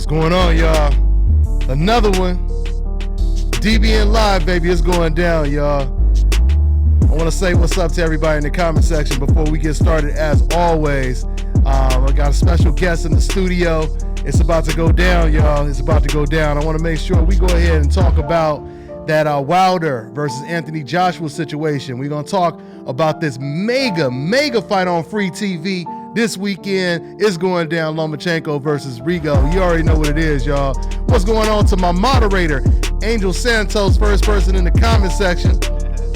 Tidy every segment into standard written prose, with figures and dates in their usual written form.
What's going on, y'all? Another one. DBN Live, baby. It's going down, y'all. I want to say what's up to everybody in the comment section before we get started. As always, I got a special guest in the studio. It's about to go down, y'all. It's about to go down. I want to make sure we go ahead and talk about that Wilder versus Anthony Joshua situation. We're going to talk about this mega fight on free TV this weekend. Is going down, Lomachenko versus Rigo. You already know what it is, y'all. What's going on to my moderator, Angel Santos, first person in the comment section.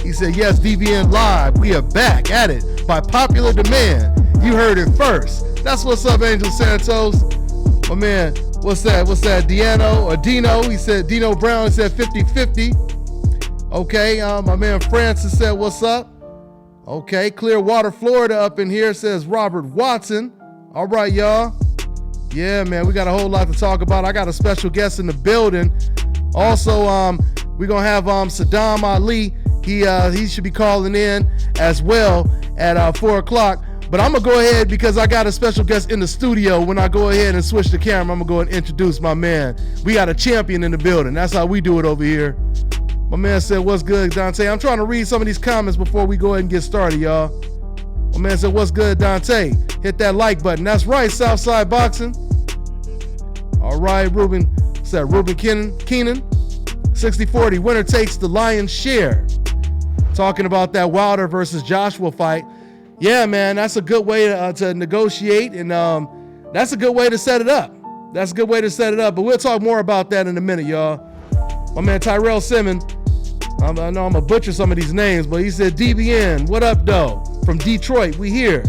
He said, yes, DVN Live, we are back at it by popular demand. You heard it first. That's what's up, Angel Santos. My man, what's that? Deano or Dino? He said, Dino Brown said 50-50. Okay, my man Francis said, what's up? Okay, Clearwater, Florida up in here, says Robert Watson. All right, y'all. Yeah, man, we got a whole lot to talk about. I got a special guest in the building. Also, we're going to have Sadam Ali. He should be calling in as well at 4 o'clock. But I'm going to go ahead because I got a special guest in the studio. When I go ahead and switch the camera, I'm going to go and introduce my man. We got a champion in the building. That's how we do it over here. My man said, what's good, Dante? I'm trying to read some of these comments before we go ahead and get started, y'all. My man said, what's good, Dante? Hit that like button. That's right, Southside Boxing. All right, Ruben. What's that? Ruben Keenan. 60-40. Winner takes the lion's share. Talking about that Wilder versus Joshua fight. Yeah, man, that's a good way to negotiate, and that's a good way to set it up. But we'll talk more about that in a minute, y'all. My man Tyrell Simmons, I know I'm going to butcher some of these names, but he said, DBN, what up, though? From Detroit, we here.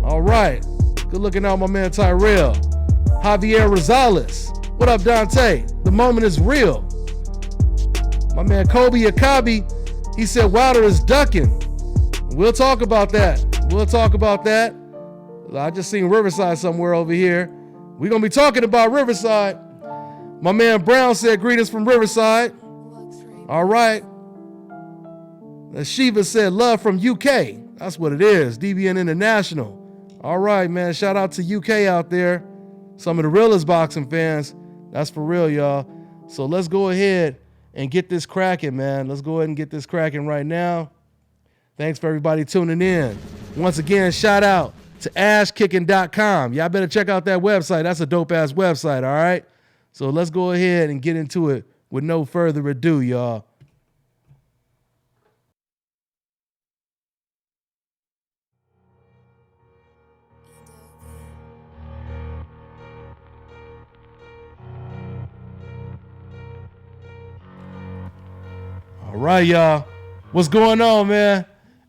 All right. Good looking out, my man Tyrell. Javier Rosales, what up, Dante? The moment is real. My man Kobe Akabi, he said Wilder is ducking. We'll talk about that. I just seen Riverside somewhere over here. We're going to be talking about Riverside. My man Brown said greetings from Riverside. All right. Shiva said love from UK. That's what it is. DBN International. All right, man. Shout out to UK out there. Some of the realest boxing fans. That's for real, y'all. So let's go ahead and get this cracking, man. Let's go ahead and get this cracking right now. Thanks for everybody tuning in. Once again, shout out to ashkicking.com. Y'all better check out that website. That's a dope-ass website, all right? So let's go ahead and get into it with no further ado, y'all. All right, y'all. What's going on, man?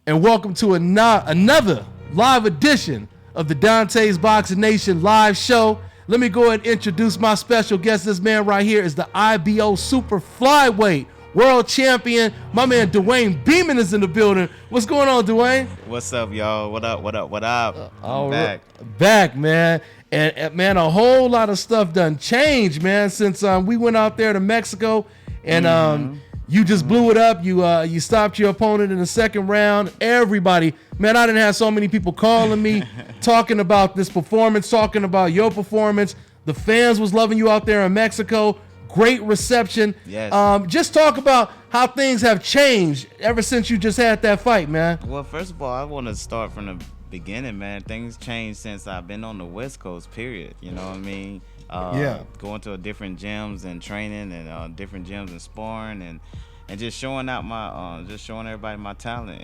And welcome to another live edition of the Dante's Boxing Nation live show. Let me go ahead and introduce my special guest. This man right here is the IBO Super Flyweight World Champion. My man Dewayne Beamon is in the building. What's going on, Dewayne? What's up, y'all? What up? I'm back, man. And man, a whole lot of stuff done changed, man, since we went out there to Mexico and you just blew it up. You stopped your opponent in the second round. Everybody, man, I didn't have so many people calling me, talking about this performance, talking about your performance. The fans was loving you out there in Mexico. Great reception. Yes. Just talk about how things have changed ever since you just had that fight, man. Well, first of all, I want to start from the beginning, man. Things changed since I've been on the West Coast, period. You know what I mean? Going to different gyms and training and different gyms and sparring and just showing out my just showing everybody my talent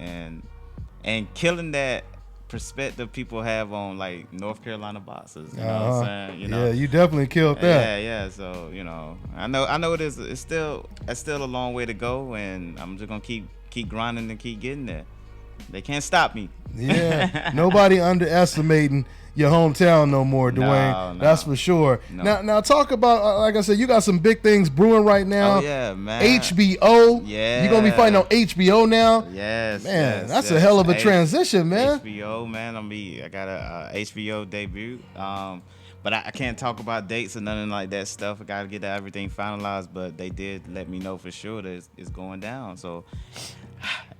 and killing that perspective people have on like North Carolina boxers. You know what I'm saying? You know? Yeah, you definitely killed that. Yeah. So I know it's still a long way to go, and I'm just gonna keep grinding and keep getting there. They can't stop me. Yeah, nobody underestimating your hometown no more, Dewayne. No. That's for sure. No. Now talk about, like I said, you got some big things brewing right now. Oh yeah, man. HBO. Yeah. You're gonna be fighting on HBO now. Yes. Man, that's a hell of a transition, man. HBO, man. I got a HBO debut. But I can't talk about dates or nothing like that stuff. I got to get everything finalized. But they did let me know for sure that it's going down. So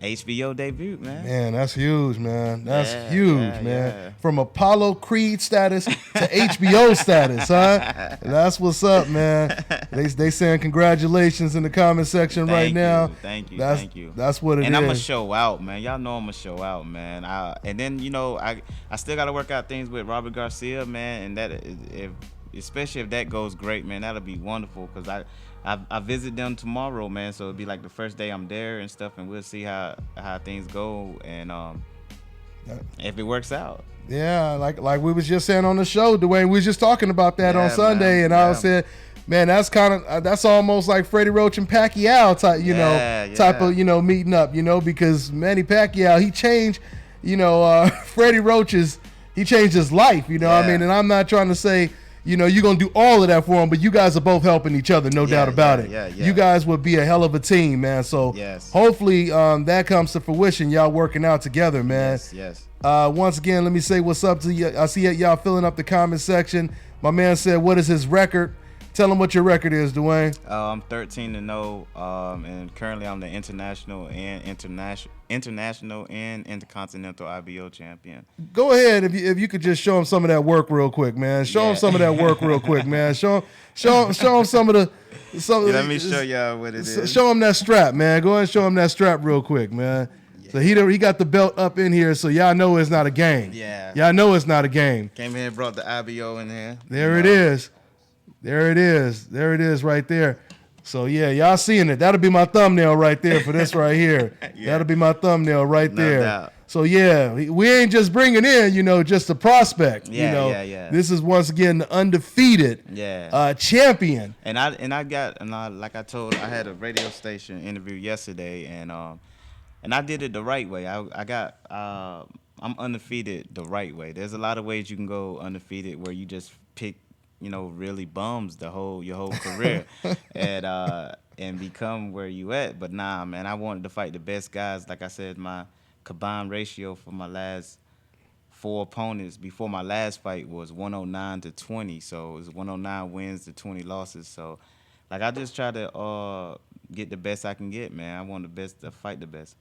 HBO debut, man. Man, that's huge, man. That's huge, man. Yeah. From Apollo Creed status to HBO status, huh? That's what's up, man. They saying congratulations in the comment section right now. Thank you. That's what it is. And I'm gonna show out, man. Y'all know I'm gonna show out, man. And then I still gotta work out things with Robert Garcia, man. And that especially if that goes great, man, that'll be wonderful. Cause I visit them tomorrow, man. So it'll be like the first day I'm there and stuff, and we'll see how things go and if it works out. Yeah, like we was just saying on the show, Dewayne. We was just talking about that on Sunday, man. And I said, man, that's almost like Freddie Roach and Pacquiao type, type of meeting up, because Manny Pacquiao, he changed, Freddie Roach's, he changed his life, I mean, and I'm not trying to say, you're gonna do all of that for him, but you guys are both helping each other, no doubt about it. Yeah. You guys would be a hell of a team, man. So hopefully that comes to fruition. Y'all working out together, man. Yes. Once again, let me say what's up to you. I see y'all filling up the comment section. My man said, what is his record? Tell him what your record is, Dewayne. I'm 13-0, and currently I'm the international and intercontinental IBO champion. Go ahead, if you could just show him some of that work real quick, man. Show him some of that work real quick, man. Show him some of the. Let me show y'all what it is. Show him that strap, man. Go ahead and show him that strap real quick, man. So he got the belt up in here, so y'all know it's not a game. Yeah. Y'all know it's not a game. Came here and brought the IBO in here. There it is. There it is right there. So, yeah, y'all seeing it. That'll be my thumbnail right there for this right here. That'll be my thumbnail right there. No doubt. So, yeah, we ain't just bringing in, just a prospect. Yeah. This is, once again, the undefeated champion. And I like I told, I had a radio station interview yesterday, and I did it the right way. I'm undefeated the right way. There's a lot of ways you can go undefeated where you just pick really bums your whole career and become where you at. But nah, man, I wanted to fight the best guys. Like I said, my combined ratio for my last 4 opponents before my last fight was 109-20. So it was 109 wins to 20 losses. So like I just try to get the best I can get, man. I want the best to fight the best.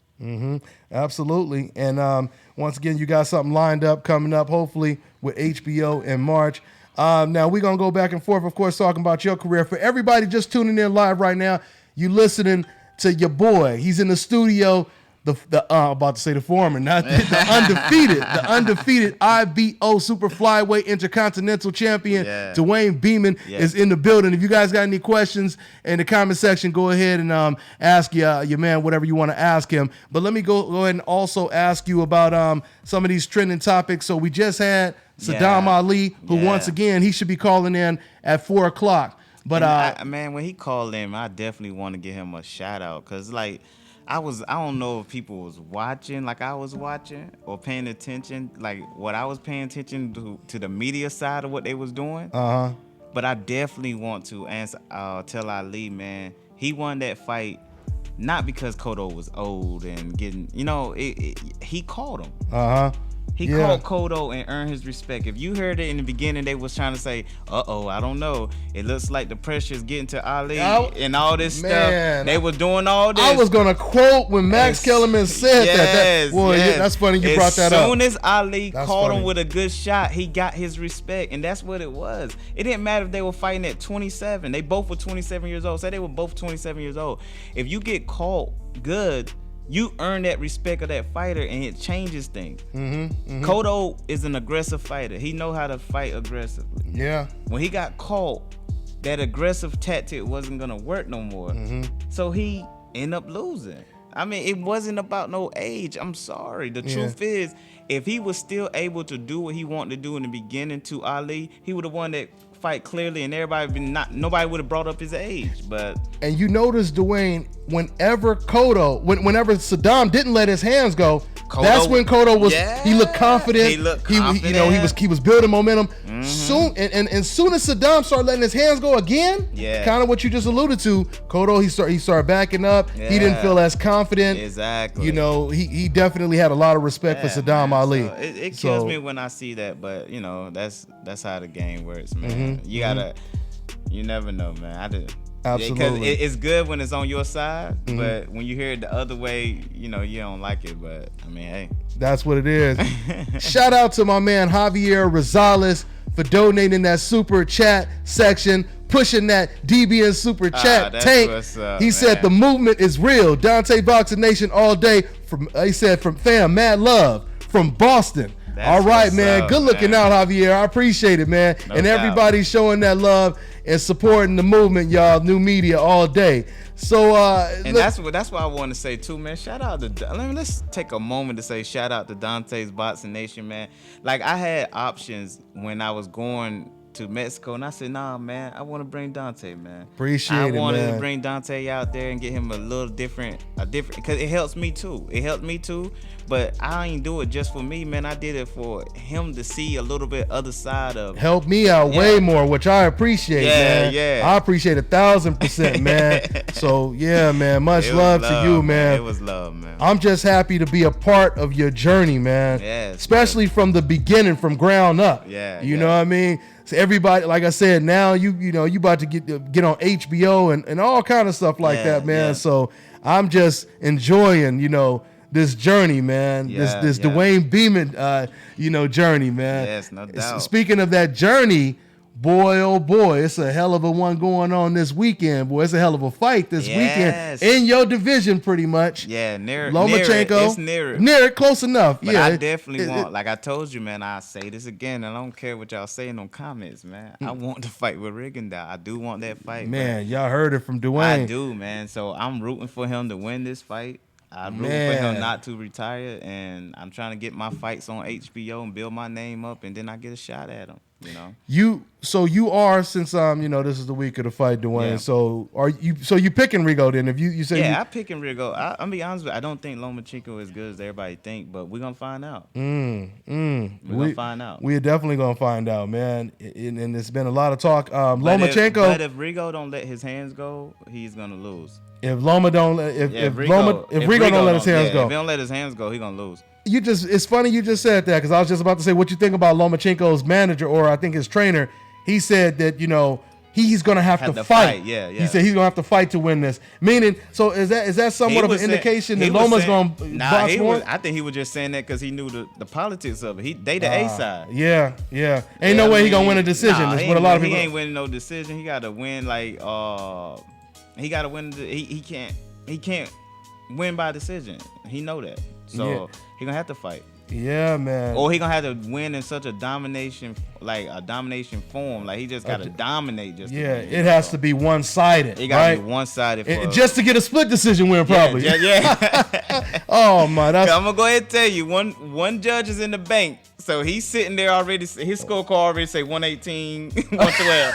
Absolutely. And once again, you got something lined up coming up, hopefully with HBO in March. Now, we're going to go back and forth, of course, talking about your career. For everybody just tuning in live right now, you listening to your boy. He's in the studio, I'm about to say the foreman, not the undefeated IBO Super Flyweight Intercontinental Champion, Dewayne Beamon is in the building. If you guys got any questions in the comment section, go ahead and ask your man whatever you want to ask him. But let me go ahead and also ask you about some of these trending topics. So we just had Sadam Ali, who once again, he should be calling in at 4 o'clock. But man, when he called in, I definitely want to give him a shout out, because like I don't know if people was watching like I was watching or paying attention like what I was paying attention to the media side of what they was doing. But I definitely want to tell Ali, man, he won that fight not because Cotto was old and getting, he called him. He called Cotto and earned his respect. If you heard it in the beginning, they was trying to say, I don't know. It looks like the pressure's getting to Ali and all this stuff. They were doing all this. I was going to quote when Max Kellerman said that. Boy, that's funny you brought that up. As soon as Ali caught him with a good shot, he got his respect, and that's what it was. It didn't matter if they were fighting at 27. They both were 27 years old. Say they were both 27 years old. If you get caught good, you earn that respect of that fighter, and it changes things. Cotto is an aggressive fighter. He know how to fight aggressively. Yeah. When he got caught, that aggressive tactic wasn't gonna work no more. So he ended up losing. I mean, it wasn't about no age. I'm sorry. The truth is, if he was still able to do what he wanted to do in the beginning to Ali, he would have won that fight clearly, and nobody would have brought up his age. And you notice, Dewayne, whenever Sadam didn't let his hands go, that's when Cotto was. He looked confident. He was building momentum. Soon as Sadam started letting his hands go again, kind of what you just alluded to, Cotto he started backing up. He didn't feel as confident. Exactly. He definitely had a lot of respect for Sadam Ali. So it kills me when I see that, but that's how the game works, man. You never know, man. Absolutely. Because it's good when it's on your side, but when you hear it the other way, you don't like it. But I mean, hey, that's what it is. Shout out to my man Javier Rosales, for donating that super chat section, pushing that DBN super chat tank. He said the movement is real. Dante Boxing Nation all day. He said from fam, mad love from Boston. All right, man. Good looking out, Javier. I appreciate it, man. And everybody showing that love and supporting the movement, y'all. New media all day. So and that's why I want to say too, man. Shout out to let's take a moment to say shout out to Dante's Boxing Nation, man. Like I had options when I was going to Mexico, and I said, nah, man, I want to bring Dante, man. Appreciate it, man. I wanted to bring Dante out there and get him a little different, because it helps me too. But I ain't do it just for me, man. I did it for him to see a little bit other side of. Help me out way more, which I appreciate, man. Yeah. I appreciate 1,000%, man. So yeah, man. Much love to you, man. It was love, man. I'm just happy to be a part of your journey, man. Yes. Especially from the beginning, from ground up. Yeah. You know what I mean? So everybody, like I said, now you about to get on HBO and all kind of stuff like that, man. Yeah. So I'm just enjoying, this journey, man. This Dewayne Beamon, journey, man. Yes, no doubt. Speaking of that journey, boy, oh boy, it's a hell of a one going on this weekend, boy. It's a hell of a fight this weekend in your division, pretty much. Yeah, near Lomachenko. It's near it, close enough. But I definitely want, like I told you, man, I say this again, and I don't care what y'all say in them comments, man. I want to fight with Ringstar. I do want that fight, man. Y'all heard it from Dewayne. I do, man. So I'm rooting for him to win this fight. I'm rooting for him not to retire, and I'm trying to get my fights on HBO and build my name up, and then I get a shot at him. You are, since this is the week of the fight, Dewayne. Yeah. So you picking Rigo then? If you say I picking Rigo. I'm be honest with you, I don't think Lomachenko is good as everybody think, but we're gonna find out. We're gonna find out. We're definitely gonna find out, man. And it's been a lot of talk. Lomachenko. But if Rigo don't let his hands go, he's gonna lose. If Rigo don't let his hands go, if he don't let his hands go, he gonna lose. It's funny you just said that, because I was just about to say what you think about Lomachenko's manager, or I think his trainer. He said that he's gonna have to fight. Yeah. He said he's gonna have to fight to win this. Meaning, so is that somewhat of an indication that Loma's gonna box more? I think he was just saying that because he knew the politics of it. They the A side. Yeah. Ain't no way he gonna win a decision. That's what a lot of people. He ain't winning no decision. He got to win he got to win. He can't win by decision. He know that. So he gonna have to fight. Yeah, man. Or he gonna have to win in such a domination form. Like he just gotta dominate. It has to be one-sided. It gotta be one-sided just to get a split decision win, probably. Yeah. Oh my! I'm gonna go ahead and tell you, one judge is in the bank, so he's sitting there already. His scorecard already say 118, 112.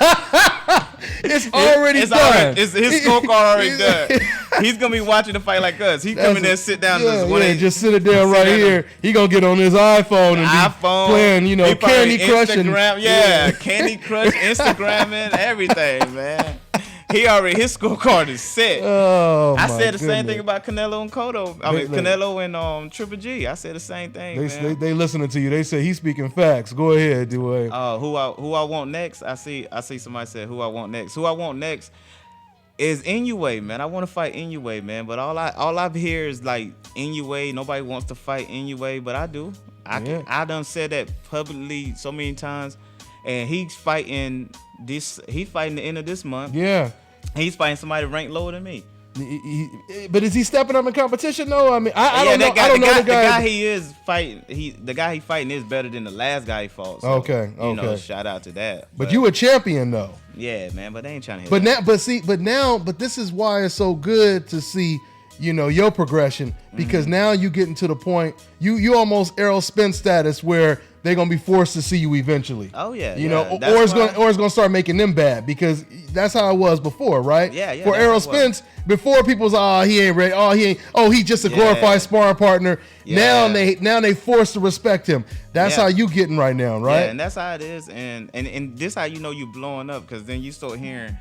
It's already done. His scorecard already done. He's gonna be watching the fight like us. He come in there, sit down, just sit it down right here. He gonna get on his iPhone and be playing, Candy Crush and Candy Crush, Instagramming, everything, man. His scorecard is set. I said the same thing about Canelo and Canelo and Triple G. I said the same thing. They listening to you. They say he's speaking facts. Go ahead, Dewayne. Who I want next? I see somebody said who I want next. Who I want next is Inoue, man. I want to fight Inoue, man. But all I hear is like Inoue. Nobody wants to fight Inoue, but I do. I done said that publicly so many times, and he's fighting the end of this month. Yeah. He's fighting somebody ranked lower than me. But is he stepping up in competition though? I mean, I don't know. I don't know the guy he is fighting. The guy he fighting is better than the last guy he fought. So, okay. Shout out to that. But you a champion though. Yeah, man. But they ain't trying to. But this is why it's so good to see, your progression, because now you getting to the point you almost Errol Spence status where they're gonna be forced to see you eventually. Oh yeah, or it's gonna start making them bad, because that's how it was before, right? Yeah. For Errol Spence, before people was, he ain't ready. He's just a glorified sparring partner. Yeah. Now they forced to respect him. That's how you getting right now, right? Yeah, and that's how it is, and this how you blowing up, because then you start hearing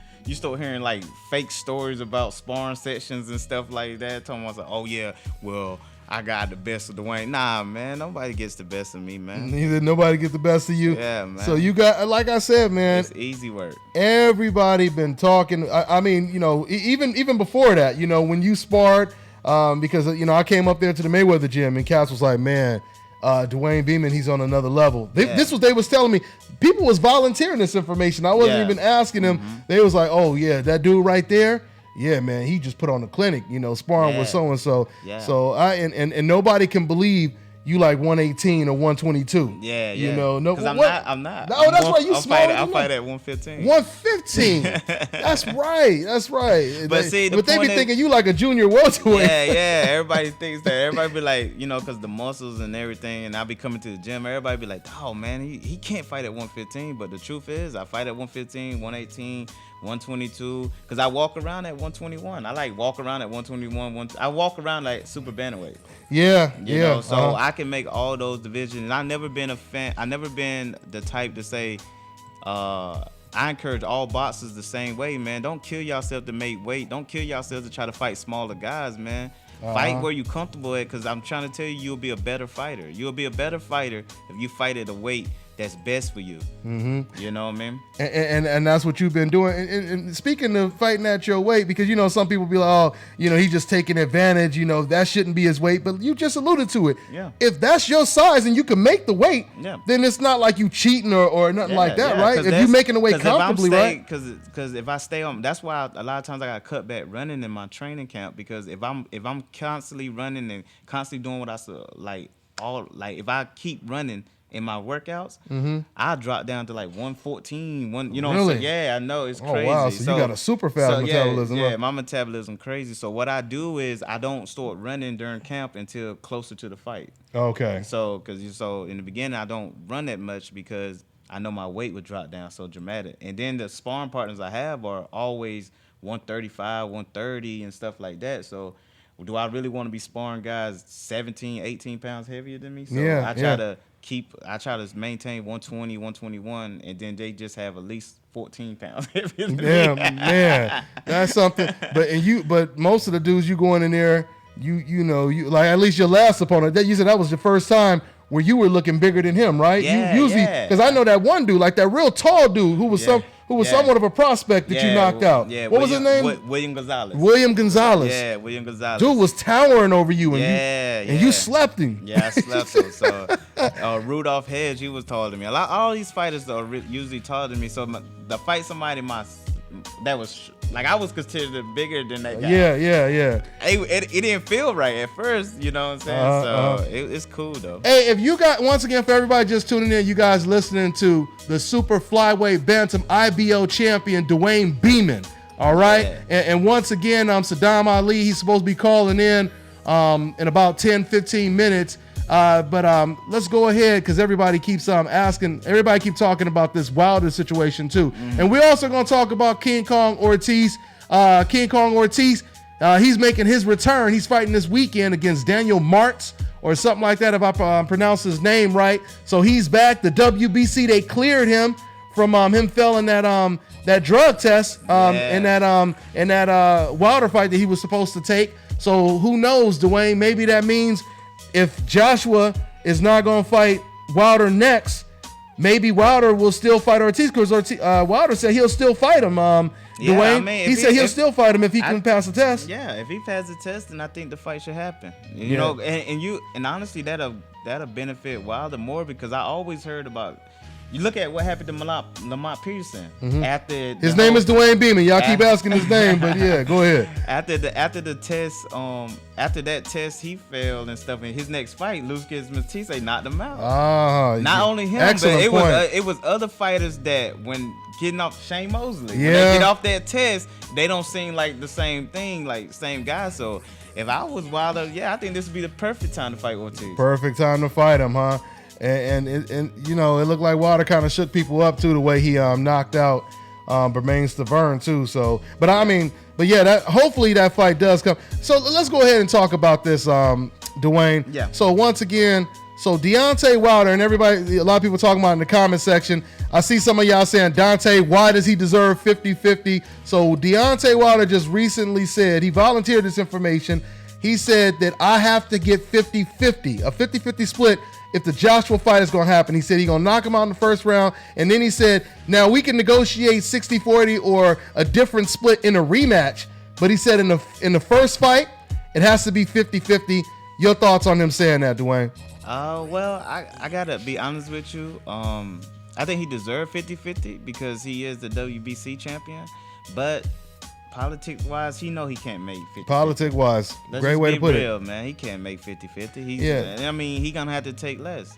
like fake stories about sparring sessions and stuff like that. Talking about I got the best of Dewayne. Nah, man, nobody gets the best of me, man. Neither nobody gets the best of you. Yeah, man. So you got, like I said, man, it's easy work. Everybody been talking. I mean, even before that, when you sparred, because I came up there to the Mayweather gym and Cass was like, man, Dewayne Beamon, he's on another level. This was they was telling me. People was volunteering this information. I wasn't even asking them. They was like, oh yeah, that dude right there. Yeah, man, he just put on a clinic, sparring with so and so. So and nobody can believe you like 118 or 122. Yeah. No, I'm not. Oh, that's right. You small. I'll fight at 115. 115. That's right. But see, they be thinking you like a junior welterweight. Yeah. Everybody thinks that. Everybody be like, because the muscles and everything, and I be coming to the gym. Everybody be like, oh man, he can't fight at 115. But the truth is, I fight at 115, 118. 122, because I walk around at 121. I like walk around at 121. I walk around like super bantamweight. Yeah. So I can make all those divisions. And I've never been a fan. I never been the type to say, I encourage all boxers the same way, man. Don't kill yourself to make weight. Don't kill yourself to try to fight smaller guys, man. Fight where you're comfortable at, because I'm trying to tell you, you'll be a better fighter. You'll be a better fighter if you fight at a weight that's best for you. You know what I mean? And that's what you've been doing. And speaking of fighting at your weight, because some people be like, oh, he's just taking advantage. That shouldn't be his weight. But you just alluded to it. Yeah. If that's your size and you can make the weight, then it's not like you cheating or nothing like that, right? If you're making the weight comfortably, right? Because if I stay on, that's why a lot of times I got cut back running in my training camp, because if I'm constantly running and constantly doing what if I keep running in my workouts, I drop down to like 114. Really? Yeah, I know, it's crazy. Oh wow, so you got a super fast metabolism. Yeah, my metabolism crazy. So what I do is I don't start running during camp until closer to the fight. Okay. So in the beginning I don't run that much because I know my weight would drop down so dramatic. And then the sparring partners I have are always 135, 130 and stuff like that. So do I really want to be sparring guys 17, 18 pounds heavier than me? So I try to maintain 120, 121, and then they just have at least 14 pounds heavier than me. Man, that's something. But most of the dudes you going in there, you like, at least your last opponent, you said that was your first time where you were looking bigger than him, right? Yeah, usually, because I know that one dude, like that real tall dude who was somewhat of a prospect that you knocked out. Yeah, what was his name? William Gonzalez. William Gonzalez. Yeah, William Gonzalez. Dude was towering over you, and you slept him. Yeah, I slept him. So Rudolph Hedge, he was taller than me. All these fighters are usually taller than me. So to fight somebody that was like, I was considered bigger than that guy. Yeah. It didn't feel right at first, you know what I'm saying? It's cool though. Hey, if you got, once again, for everybody just tuning in, you guys listening to the super flyweight bantam IBO champion Dewayne Beamon. All right, and once again, Sadam Ali. He's supposed to be calling in about 10-15 minutes. But let's go ahead, because everybody keeps asking. Everybody keep talking about this Wilder situation too, and we're also going to talk about King Kong Ortiz. He's making his return. He's fighting this weekend against Daniel Martz or something like that, if I pronounce his name right. So he's back. The WBC, they cleared him from him failing that drug test in that Wilder fight that he was supposed to take. So who knows, Dewayne? Maybe that means if Joshua is not going to fight Wilder next, maybe Wilder will still fight Ortiz, because Wilder said he'll still fight him. Dewayne, he said he'll still fight him if he can pass the test. Yeah, if he passes the test, then I think the fight should happen. You know, and honestly, that'll benefit Wilder more, because I always heard about. You look at what happened to Lamont Peterson after his name is Dewayne Beamon. Y'all keep asking his name, but yeah, go ahead. After the test, after that test, he failed and stuff. In his next fight, Lucas Matisse knocked him out. Not only him, but it was other fighters that when getting off Shane Mosley, when they get off that test, they don't seem like the same thing, like same guy. So if I was Wilder, I think this would be the perfect time to fight Ortiz. Perfect time to fight him, huh? And you know, it looked like Wilder kind of shook people up too, the way he knocked out Bermain Stavern too. So, but hopefully that fight does come. So let's go ahead and talk about this, Dewayne. Yeah. So once again, Deontay Wilder, and everybody, a lot of people talking about in the comment section. I see some of y'all saying, Dante, why does he deserve 50-50? So Deontay Wilder just recently said, he volunteered this information. He said that I have to get 50-50, a 50-50 split if the Joshua fight is going to happen. He said he's going to knock him out in the first round. And then he said, now we can negotiate 60-40 or a different split in a rematch. But he said in the first fight, it has to be 50-50. Your thoughts on him saying that, Dewayne? Well, I gotta be honest with you. I think he deserved 50-50 because he is the WBC champion. But politics-wise, he know he can't make 50-50. Politics-wise, great way to put real, it. Man, he can't make 50-50. Yeah. I mean, he gonna have to take less.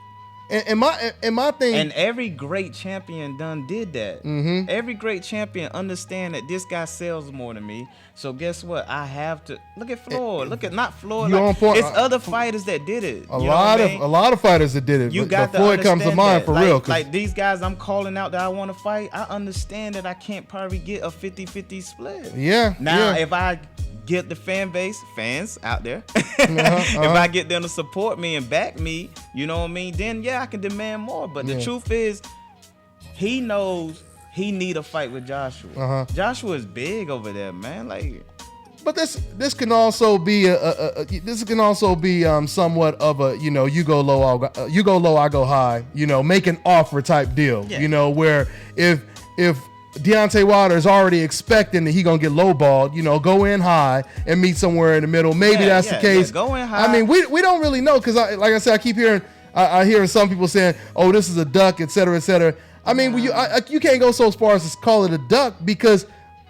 And my thing. And every great champion done did that. Mm-hmm. Every great champion understand that this guy sells more than me. So guess what? I have to look at Floyd. Look at not Floyd. It's other fighters that did it. A lot of fighters that did it. You got to Floyd comes to mind for real. Like these guys I'm calling out that I want to fight. I understand that I can't probably get a 50-50 split. Yeah. Now if I get the fans out there, if I get them to support me and back me, you know what I mean, then yeah, I can demand more. But the truth is, he knows he need a fight with Joshua. Joshua is big over there, man. Like, but this can also be somewhat of a, you know, you go low, I go high, you know, make an offer type deal. Yeah. You know, where if Deontay Wilder is already expecting that he gonna get lowballed, you know, go in high and meet somewhere in the middle. Maybe that's the case. Go in high. I mean, we don't really know because, like I said, I keep hearing, I hear some people saying, "Oh, this is a duck," et cetera, et cetera. I mean, you can't go so far as to call it a duck because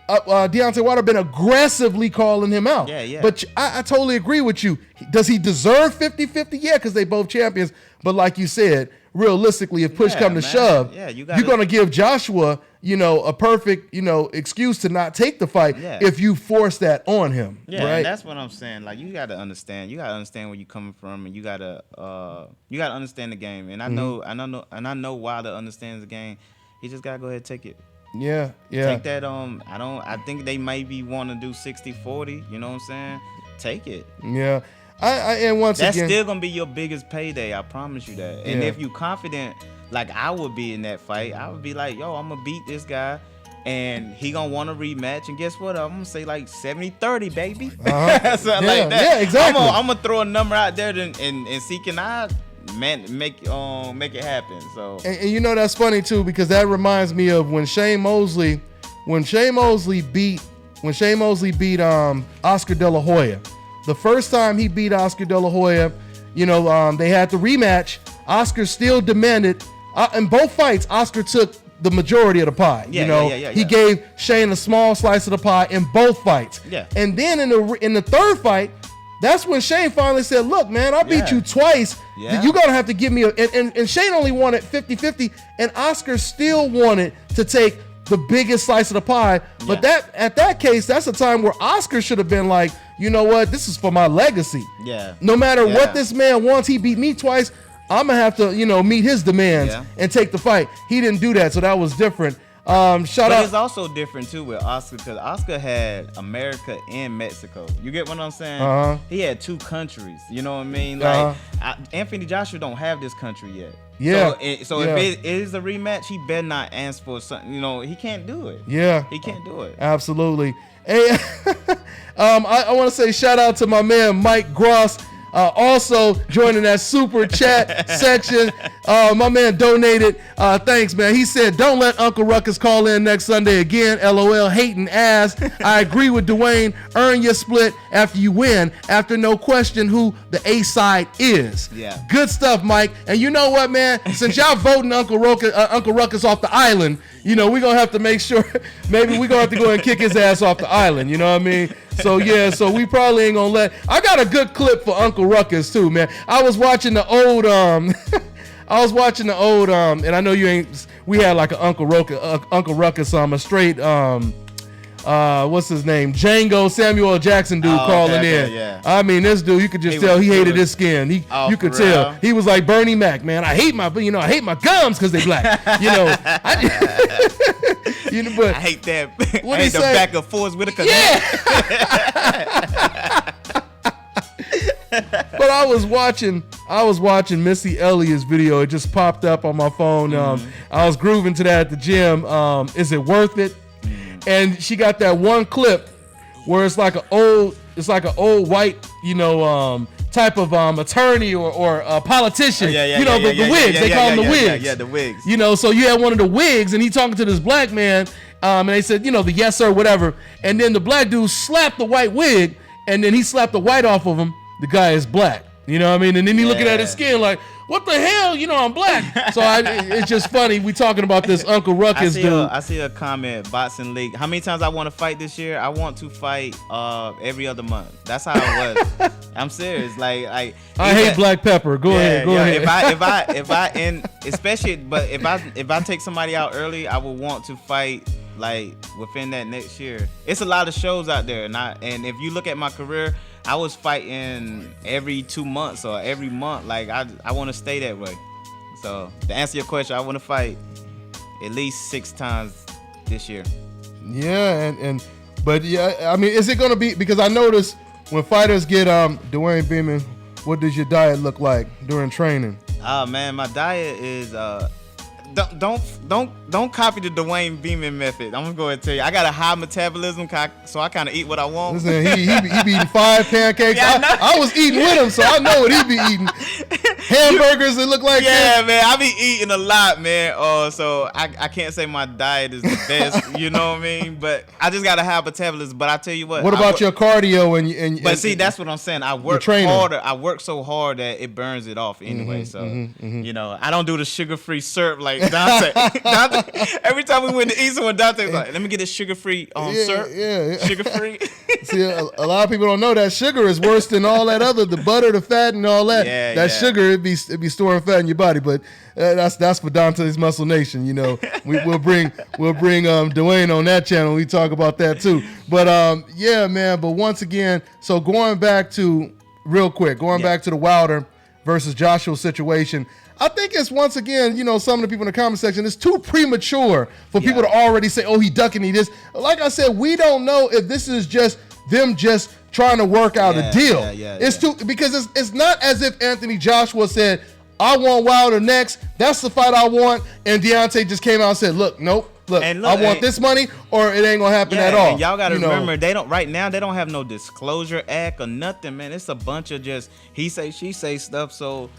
Deontay Wilder been aggressively calling him out. Yeah. But I totally agree with you. Does he deserve 50-50? Yeah, because they both champions. But like you said, realistically, if push come to shove, you're going to give Joshua, you know, a perfect, you know, excuse to not take the fight if you force that on him. Yeah, right? And that's what I'm saying. Like, you got to understand. You got to understand where you're coming from, and you got to understand the game. And I know Wilder understands the game. He just got to go ahead and take it. Yeah. Take that. I think they maybe want to do 60-40. You know what I'm saying? Take it. Yeah. And once that's again, still gonna be your biggest payday. I promise you that. And if you confident, like I would be in that fight, I would be like, yo, I'm gonna beat this guy, and he gonna want a rematch. And guess what? I'm gonna say like 70-30, baby. Something like that. Yeah, exactly. I'm gonna throw a number out there and see can I make it happen. So and you know that's funny too because that reminds me of when Shane Mosley beat Oscar De La Hoya. The first time he beat Oscar De La Hoya, you know, they had the rematch. Oscar still demanded, in both fights, Oscar took the majority of the pie. He gave Shane a small slice of the pie in both fights. Yeah. And then in the third fight, that's when Shane finally said, look, man, I beat you twice. Yeah. You're going to have to give me and Shane only wanted 50-50, and Oscar still wanted to take the biggest slice of the pie. But at that case, that's a time where Oscar should have been like, you know what, this is for my legacy. Yeah. No matter what this man wants, he beat me twice, I'm going to have to, you know, meet his demands and take the fight. He didn't do that, so that was different. But it's also different too with Oscar because Oscar had America and Mexico. You get what I'm saying? He had two countries. You know what I mean? Like Anthony Joshua don't have this country yet. Yeah. So if it is a rematch, he better not ask for something. You know, he can't do it. Yeah. He can't do it. Absolutely. Hey, I want to say shout out to my man Mike Gross. Also joining that super chat section. My man donated. Thanks, man. He said, don't let Uncle Ruckus call in next Sunday again. LOL, hating ass. I agree with Dewayne. Earn your split after you win. After no question who the A side is. Yeah. Good stuff, Mike. And you know what, man? Since y'all voting Uncle Ruckus off the island, you know, we're going to have to make sure, maybe we're going to have to go and kick his ass off the island. You know what I mean? So, yeah, so we probably ain't going to let. I got a good clip for Uncle Ruckus, too, man. I was watching the old, and I know you ain't, we had like an Uncle Ruckus, a straight, what's his name? Django Samuel L. Jackson dude calling in. Yeah. I mean, this dude, you could just tell he hated his skin. You could tell. He was like Bernie Mac, man. I hate my gums because they black. You know, but I hate that. What I hate the back of Forrest Whitaker. Yeah. But I was watching Missy Elliott's video. It just popped up on my phone. I was grooving to that at the gym. Is it worth it? And she got that one clip where it's like an old white, you know, type of attorney or a politician. The wigs. They call them the wigs. Yeah, the wigs. You know, so you had one of the wigs, and he talking to this black man, and they said, you know, the yes sir, whatever. And then the black dude slapped the white wig, and then he slapped the white off of him. The guy is black. You know what I mean? And then he looking at his skin like, what the hell? You know, I'm black. So it's just funny. We talking about this Uncle Ruckus dude. I see a comment, Boxing League. How many times I want to fight this year? I want to fight every other month. That's how it was. I'm serious. Like I hate black pepper. Go ahead. If I especially, but if I take somebody out early, I will want to fight like within that next year. It's a lot of shows out there, and if you look at my career, I was fighting every 2 months or every month. Like I want to stay that way. So to answer your question, I want to fight at least 6 times this year. Yeah, but yeah, I mean, is it gonna be, because I noticed when fighters get Dewayne Beamon, what does your diet look like during training? Oh man, my diet is don't copy the Dewayne Beamon method. I'm gonna go ahead and tell you, I got a high metabolism, so I kind of eat what I want. Listen, he be eating 5 pancakes. Yeah, I was eating with him, so I know what he be eating. Hamburgers that look like this. Man, I be eating a lot, man. So I can't say my diet is the best, you know what I mean? But I just got a high metabolism. But I tell you what. What about your cardio and But see, that's what I'm saying. I work harder. I work so hard that it burns it off anyway. You know, I don't do the sugar-free syrup like Dante. Every time we went to eat somewhere, Dante's like, let me get this sugar-free syrup. Yeah. Sugar-free. See, a lot of people don't know that sugar is worse than all that other, the butter, the fat, and all that. That sugar, it be storing fat in your body. But that's for Dante's Muscle Nation. You know, we'll bring Dewayne on that channel. We talk about that too. But yeah, man. But once again, so going back to back to the Wilder versus Joshua situation. I think it's, once again, you know, some of the people in the comment section, it's too premature for people to already say, oh, he ducking, he this. Like I said, we don't know if this is just them just trying to work out a deal. It's too, because it's not as if Anthony Joshua said, I want Wilder next, that's the fight I want, and Deontay just came out and said, look, I want this money, or it ain't gonna happen at all. And y'all gotta remember, they don't have no disclosure act or nothing, man. It's a bunch of just he say, she say stuff, so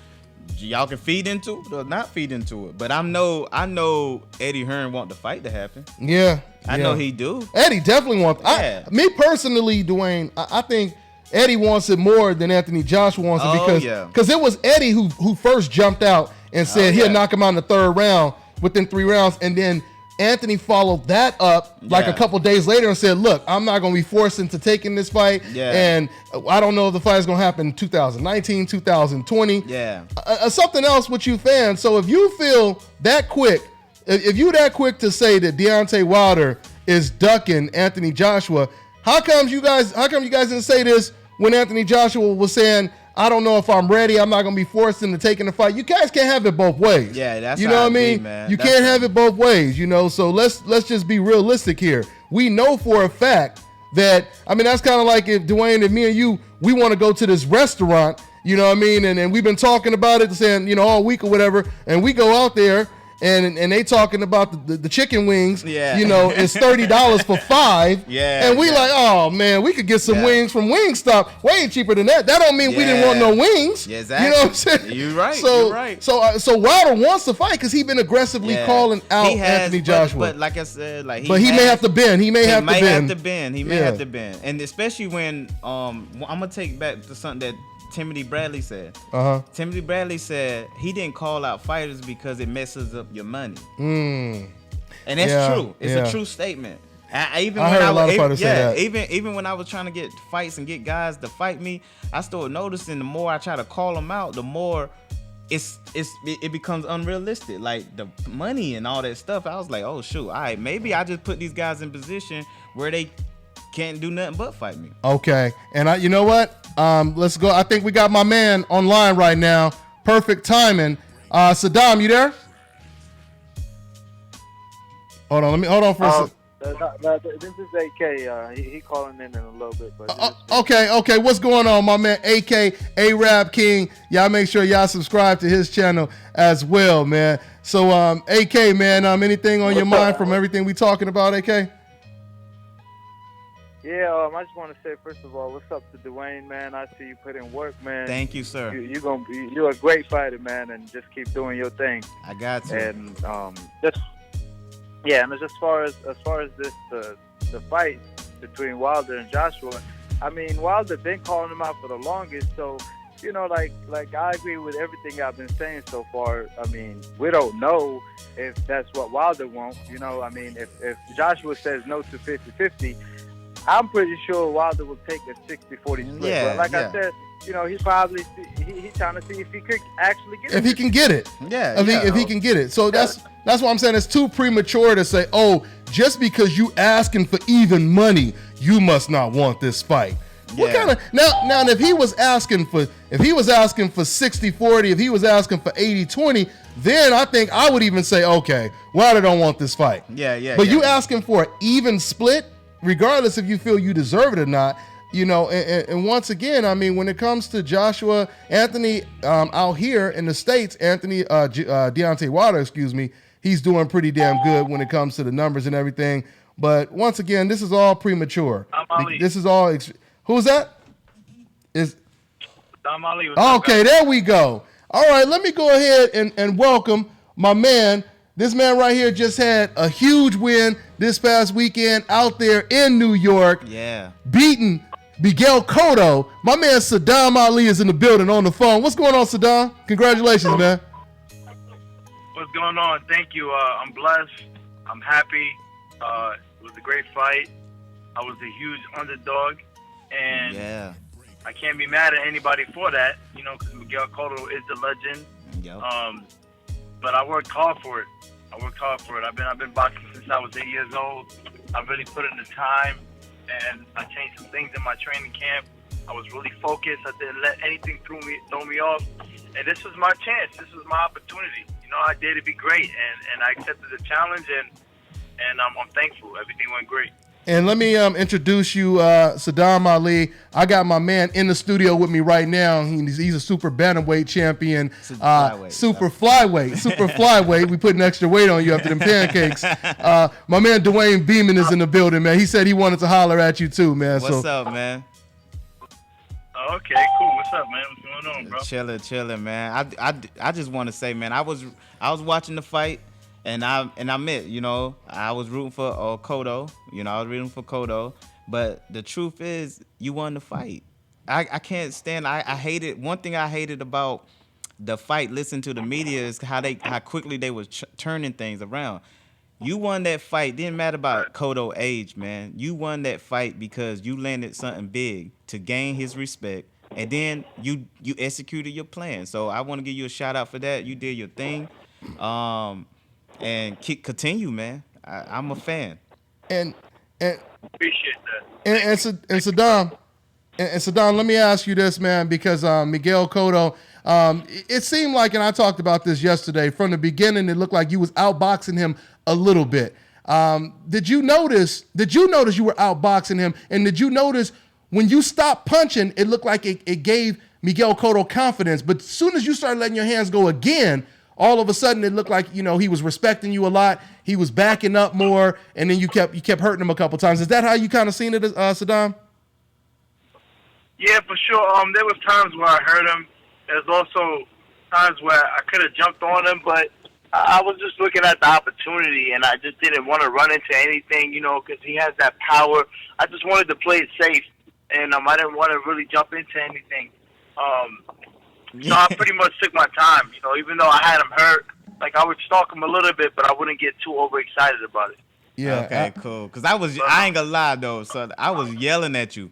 y'all can feed into it or not feed into it. But I know Eddie Hearn want the fight to happen. Yeah. I know he do. Eddie definitely wants. Me personally, Dewayne, I think Eddie wants it more than Anthony Joshua wants it, because it was Eddie who first jumped out and said he'll knock him out in the 3rd round within 3 rounds, and then Anthony followed that up like a couple days later and said, look, I'm not going to be forced into taking this fight. And I don't know if the fight is going to happen in 2019, 2020. Something else with you fans. So if you feel that quick, if you that quick to say that Deontay Wilder is ducking Anthony Joshua, how come you guys didn't say this when Anthony Joshua was saying, I don't know if I'm ready, I'm not going to be forced into taking the fight? You guys can't have it both ways. Yeah, that's you know what I mean? Man. You can't have it both ways, you know? So let's just be realistic here. We know for a fact that, I mean, that's kind of like if Dewayne and me and you, we want to go to this restaurant, you know what I mean? And we've been talking about it, saying, you know, all week or whatever, and we go out there and they talking about the chicken wings, you know, it's $30 for 5. And we like, oh man, we could get some wings from Wingstop, way cheaper than that. That don't mean we didn't want no wings. Exactly. You know what I'm saying? You're right. So Wilder wants to fight because he's been aggressively calling out Anthony Joshua. But like I said, like he may have to bend. He may have to bend. And especially when I'm gonna take back to something that Timothy Bradley said. Timothy Bradley said he didn't call out fighters because it messes up your money. And that's true. It's a true statement. I heard a lot of fighters say that. Even when I was trying to get fights and get guys to fight me, I started noticing the more I try to call them out, the more it becomes unrealistic. Like the money and all that stuff. I was like, oh shoot, all right, maybe I just put these guys in position where they can't do nothing but fight me. Okay, and you know what? Let's go. I think we got my man online right now. Perfect timing. Sadam, you there? Hold on for a second. No, this is AK. He calling in a little bit. But okay. What's going on, my man? AK, A-Rap King. Y'all make sure y'all subscribe to his channel as well, man. So, AK, man, anything on your mind from everything we talking about, AK? Yeah, I just want to say, first of all, what's up to Dewayne, man? I see you put in work, man. Thank you, sir. You're a great fighter, man, and just keep doing your thing. I got you. And and as far as this the fight between Wilder and Joshua, I mean, Wilder been calling him out for the longest, so you know, like I agree with everything I've been saying so far. I mean, we don't know if that's what Wilder wants. You know, I mean, if Joshua says no to 50-50, I'm pretty sure Wilder will take a 60-40 split. Yeah, but like yeah. I said, you know, he's probably he's trying to see if he could actually get it. If he can get it. Yeah, If he can get it. So that's what I'm saying. It's too premature to say, oh, just because you asking for even money, you must not want this fight. What kind of now if he was asking for 60-40, if he was asking for 80-20, then I think I would even say, okay, Wilder don't want this fight. Yeah. But you asking for an even split, regardless if you feel you deserve it or not, you know, and once again, I mean, when it comes to Joshua Anthony out here in the States, Deontay Wilder, he's doing pretty damn good when it comes to the numbers and everything. But once again, this is all premature. This is all. Who's that? Sadam Ali. Okay, there we go. All right, let me go ahead and welcome my man. This man right here just had a huge win this past weekend out there in New York. Yeah. Beating Miguel Cotto. My man Sadam Ali is in the building on the phone. What's going on, Sadam? Congratulations, man. What's going on? Thank you. I'm blessed. I'm happy. It was a great fight. I was a huge underdog, and I can't be mad at anybody for that, you know, because Miguel Cotto is the legend. Yep. But I worked hard for it. I've been boxing since I was 8 years old. I really put in the time, and I changed some things in my training camp. I was really focused. I didn't let anything throw me off. And this was my chance. This was my opportunity. You know, I did to be great, and I accepted the challenge, and I'm thankful. Everything went great. And let me introduce you, Sadam Ali. I got my man in the studio with me right now. He's a super bantamweight champion. Super flyweight. We putting extra weight on you after them pancakes. My man Dewayne Beamon is in the building, man. He said he wanted to holler at you too, man. What's up, man? Okay, cool. What's up, man? What's going on, bro? Chilling, man. I just want to say, man, I was watching the fight. And I admit, you know, I was rooting for Cotto. You know, I was rooting for Cotto. But the truth is, you won the fight. I can't stand. I hated. One thing I hated about the fight. Listen to the media is how quickly they was turning things around. You won that fight. Didn't matter about Cotto's age, man. You won that fight because you landed something big to gain his respect, and then you executed your plan. So I want to give you a shout out for that. You did your thing. And continue, man. I'm a fan. And appreciate that. And Sadam, let me ask you this, man, because Miguel Cotto, it seemed like, and I talked about this yesterday, from the beginning, it looked like you was outboxing him a little bit. Did you notice you were outboxing him? And did you notice when you stopped punching, it looked like it gave Miguel Cotto confidence, but as soon as you started letting your hands go again, all of a sudden it looked like, you know, he was respecting you a lot. He was backing up more, and then you kept hurting him a couple times. Is that how you kind of seen it, Sadam? Yeah, for sure. There was times where I hurt him. There's also times where I could have jumped on him, but I was just looking at the opportunity, and I just didn't want to run into anything, you know, because he has that power. I just wanted to play it safe, and I didn't want to really jump into anything. So I pretty much took my time, you know, even though I had him hurt. Like, I would stalk him a little bit, but I wouldn't get too overexcited about it. Yeah. Okay, cool. Because I ain't gonna lie, though, so I was yelling at you.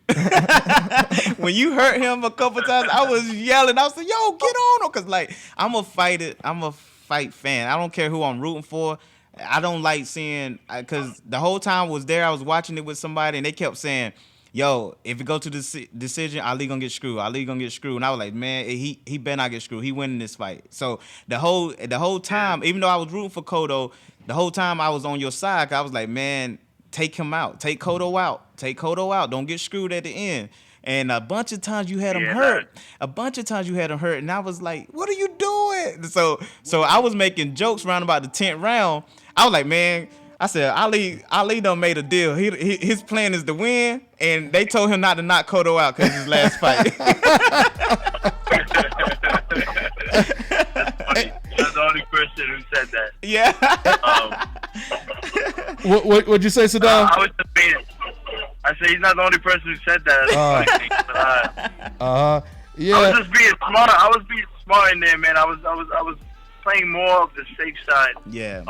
When you hurt him a couple times, I was yelling. I was like, yo, get on him. Because, like, I'm a fight fan. I don't care who I'm rooting for. I don't like seeing, because the whole time I was there, I was watching it with somebody, and they kept saying, yo, if it go to the decision, Ali gonna get screwed. And I was like, man, he better not get screwed. He winning this fight. So the whole time, even though I was rooting for Cotto, the whole time I was on your side. I was like, man, take him out. Take Cotto out. Don't get screwed at the end. And a bunch of times you had him hurt. And I was like, what are you doing? So I was making jokes around about the 10th round. I was like, man, I said, Ali done made a deal. His plan is to win, and they told him not to knock Cotto out because his last fight. That's funny. You're the only person who said that. Yeah. What'd you say, Sadam? I was debating. I said he's not the only person who said that. Yeah. I was just being smart. I was being smart in there, man. I was playing more of the safe side. Yeah.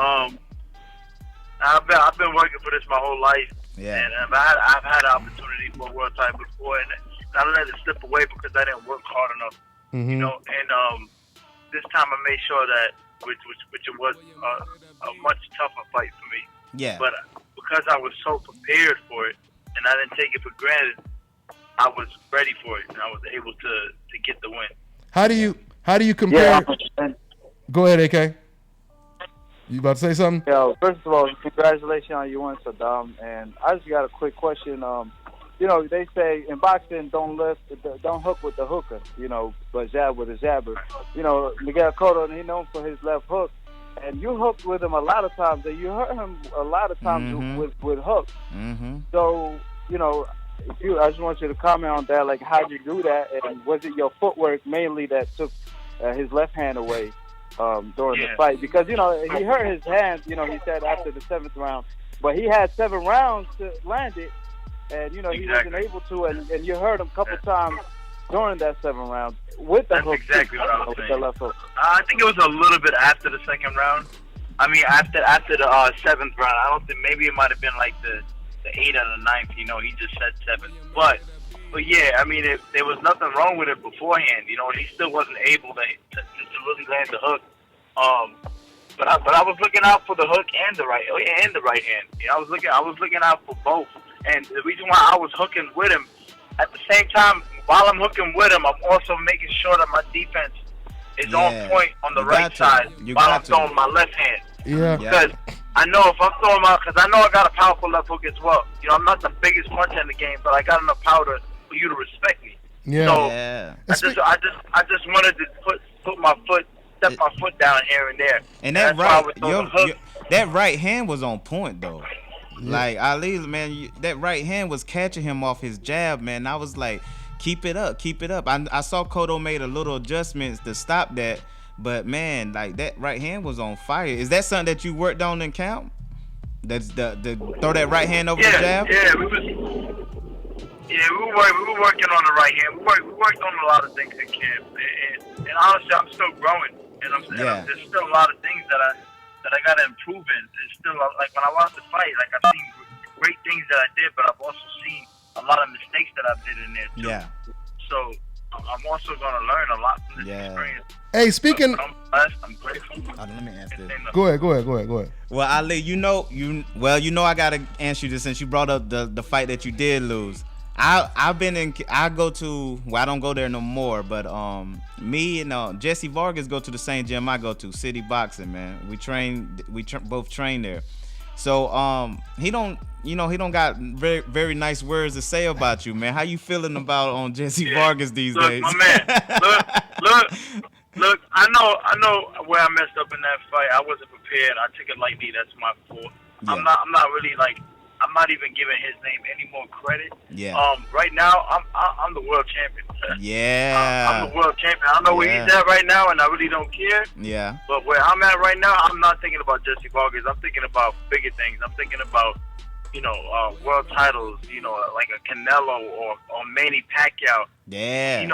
I've been working for this my whole life. Yeah. And I've had an opportunity for a world title before, and I let it slip away because I didn't work hard enough. Mm-hmm. You know, and this time I made sure that which it was a much tougher fight for me. Yeah. But because I was so prepared for it, and I didn't take it for granted, I was ready for it, and I was able to get the win. How do you compare? Yeah. Go ahead, AK. You about to say something? Yeah. First of all, congratulations on you win, Sadam. And I just got a quick question. You know, they say in boxing, don't hook with the hooker. You know, but jab with a jabber. You know, Miguel Cotto, he known for his left hook, and you hooked with him a lot of times, and you hurt him a lot of times with hooks. Mm-hmm. So, you know, I just want you to comment on that. Like, how did you do that, and was it your footwork mainly that took his left hand away during the fight? Because, you know, he hurt his hand, you know, he said after the 7th round, but he had 7 rounds to land it, and, you know, he wasn't able to, and you hurt him a couple times during that 7th round with the hook. That's exactly what I was saying. The left hook. I think it was a little bit after the 2nd round. I mean, after the 7th round. I don't think, maybe it might have been like the 8th or the 9th. You know, he just said 7. But yeah, I mean, there was nothing wrong with it beforehand. You know, he still wasn't able to really land the hook. But I was looking out for the hook and the right hand. You know, I was looking out for both. And the reason why I was hooking with him, at the same time, while I'm hooking with him, I'm also making sure that my defense is on point on the right side while I'm throwing my left hand. Yeah. Because I know if I'm throwing because I know I got a powerful left hook as well. You know, I'm not the biggest puncher in the game, but I got enough power for you to respect me. Yeah. So I just wanted to step my foot down here and there. And that that right hand was on point though. Yeah. Like Ali, man, that right hand was catching him off his jab, man. I was like, keep it up. I saw Cotto made a little adjustments to stop that, but man, like that right hand was on fire. Is that something that you worked on in camp? That's the throw that right hand over the jab. Yeah, we were working on the right hand. We worked on a lot of things in camp, and honestly, I'm still growing, and there's still a lot of things that I gotta improve in. There's still, like, when I watched the fight, like, I've seen great things that I did, but I've also seen a lot of mistakes that I did in there too. Yeah. So I'm also gonna learn a lot from this experience. Hey, speaking. I'm grateful. Let me ask this. Go ahead. Well, Ali, you know I gotta answer you this since you brought up the fight that you did lose. I don't go there no more, but me and Jesse Vargas go to the same gym I go to, City Boxing, man. We both train there. So he don't got very, very nice words to say about you, man. How you feeling about Jesse Vargas these days? My man, look, I know where I messed up in that fight. I wasn't prepared. I took it lightly. That's my fault. Yeah. I'm not even giving his name any more credit. Yeah. Right now, I'm the world champion. Yeah. I'm the world champion. I know where he's at right now, and I really don't care. Yeah. But where I'm at right now, I'm not thinking about Jesse Vargas. I'm thinking about bigger things. I'm thinking about, world titles. Like a Canelo or Manny Pacquiao. Yeah.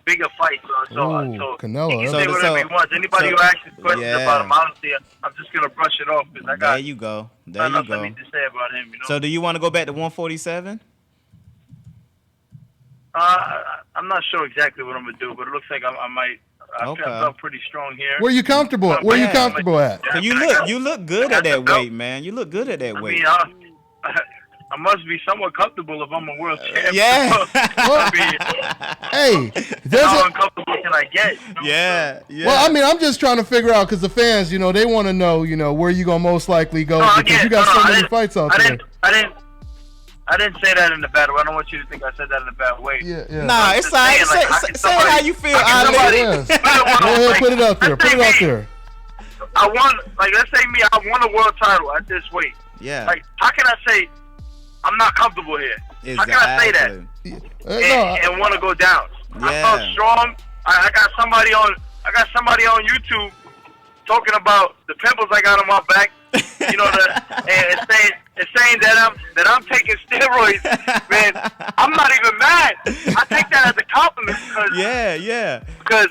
Bigger fights. So Canelo. He can say whatever he wants. Anybody who asks questions about him, honestly, I'm just gonna brush it off because I got. There you go. I need to say about him. So do you want to go back to 147? I'm not sure exactly what I'm gonna do, but it looks like I might. I felt pretty strong here. Where you comfortable? Where you comfortable at? So you look good at that weight, man. You look good at that weight. I must be somewhat comfortable if I'm a world champion. Yeah. Hey, how uncomfortable can I get? Yeah. Well, I mean, I'm just trying to figure out because the fans, they want to know, where you gonna most likely go because you got so many fights out there. I didn't say that in a bad way. I don't want you to think I said that in a bad way. Yeah. Nah, it's fine. Say how you feel. Go ahead, put it out there. I want, let's say me, I won a world title at this weight. Yeah. Like, how can I say I'm not comfortable here? Exactly. How can I say that and want to go down? Yeah. I felt strong. I got somebody on YouTube talking about the pimples I got on my back. And it's saying that I'm taking steroids. Man, I'm not even mad. I take that as a compliment because Yeah. Because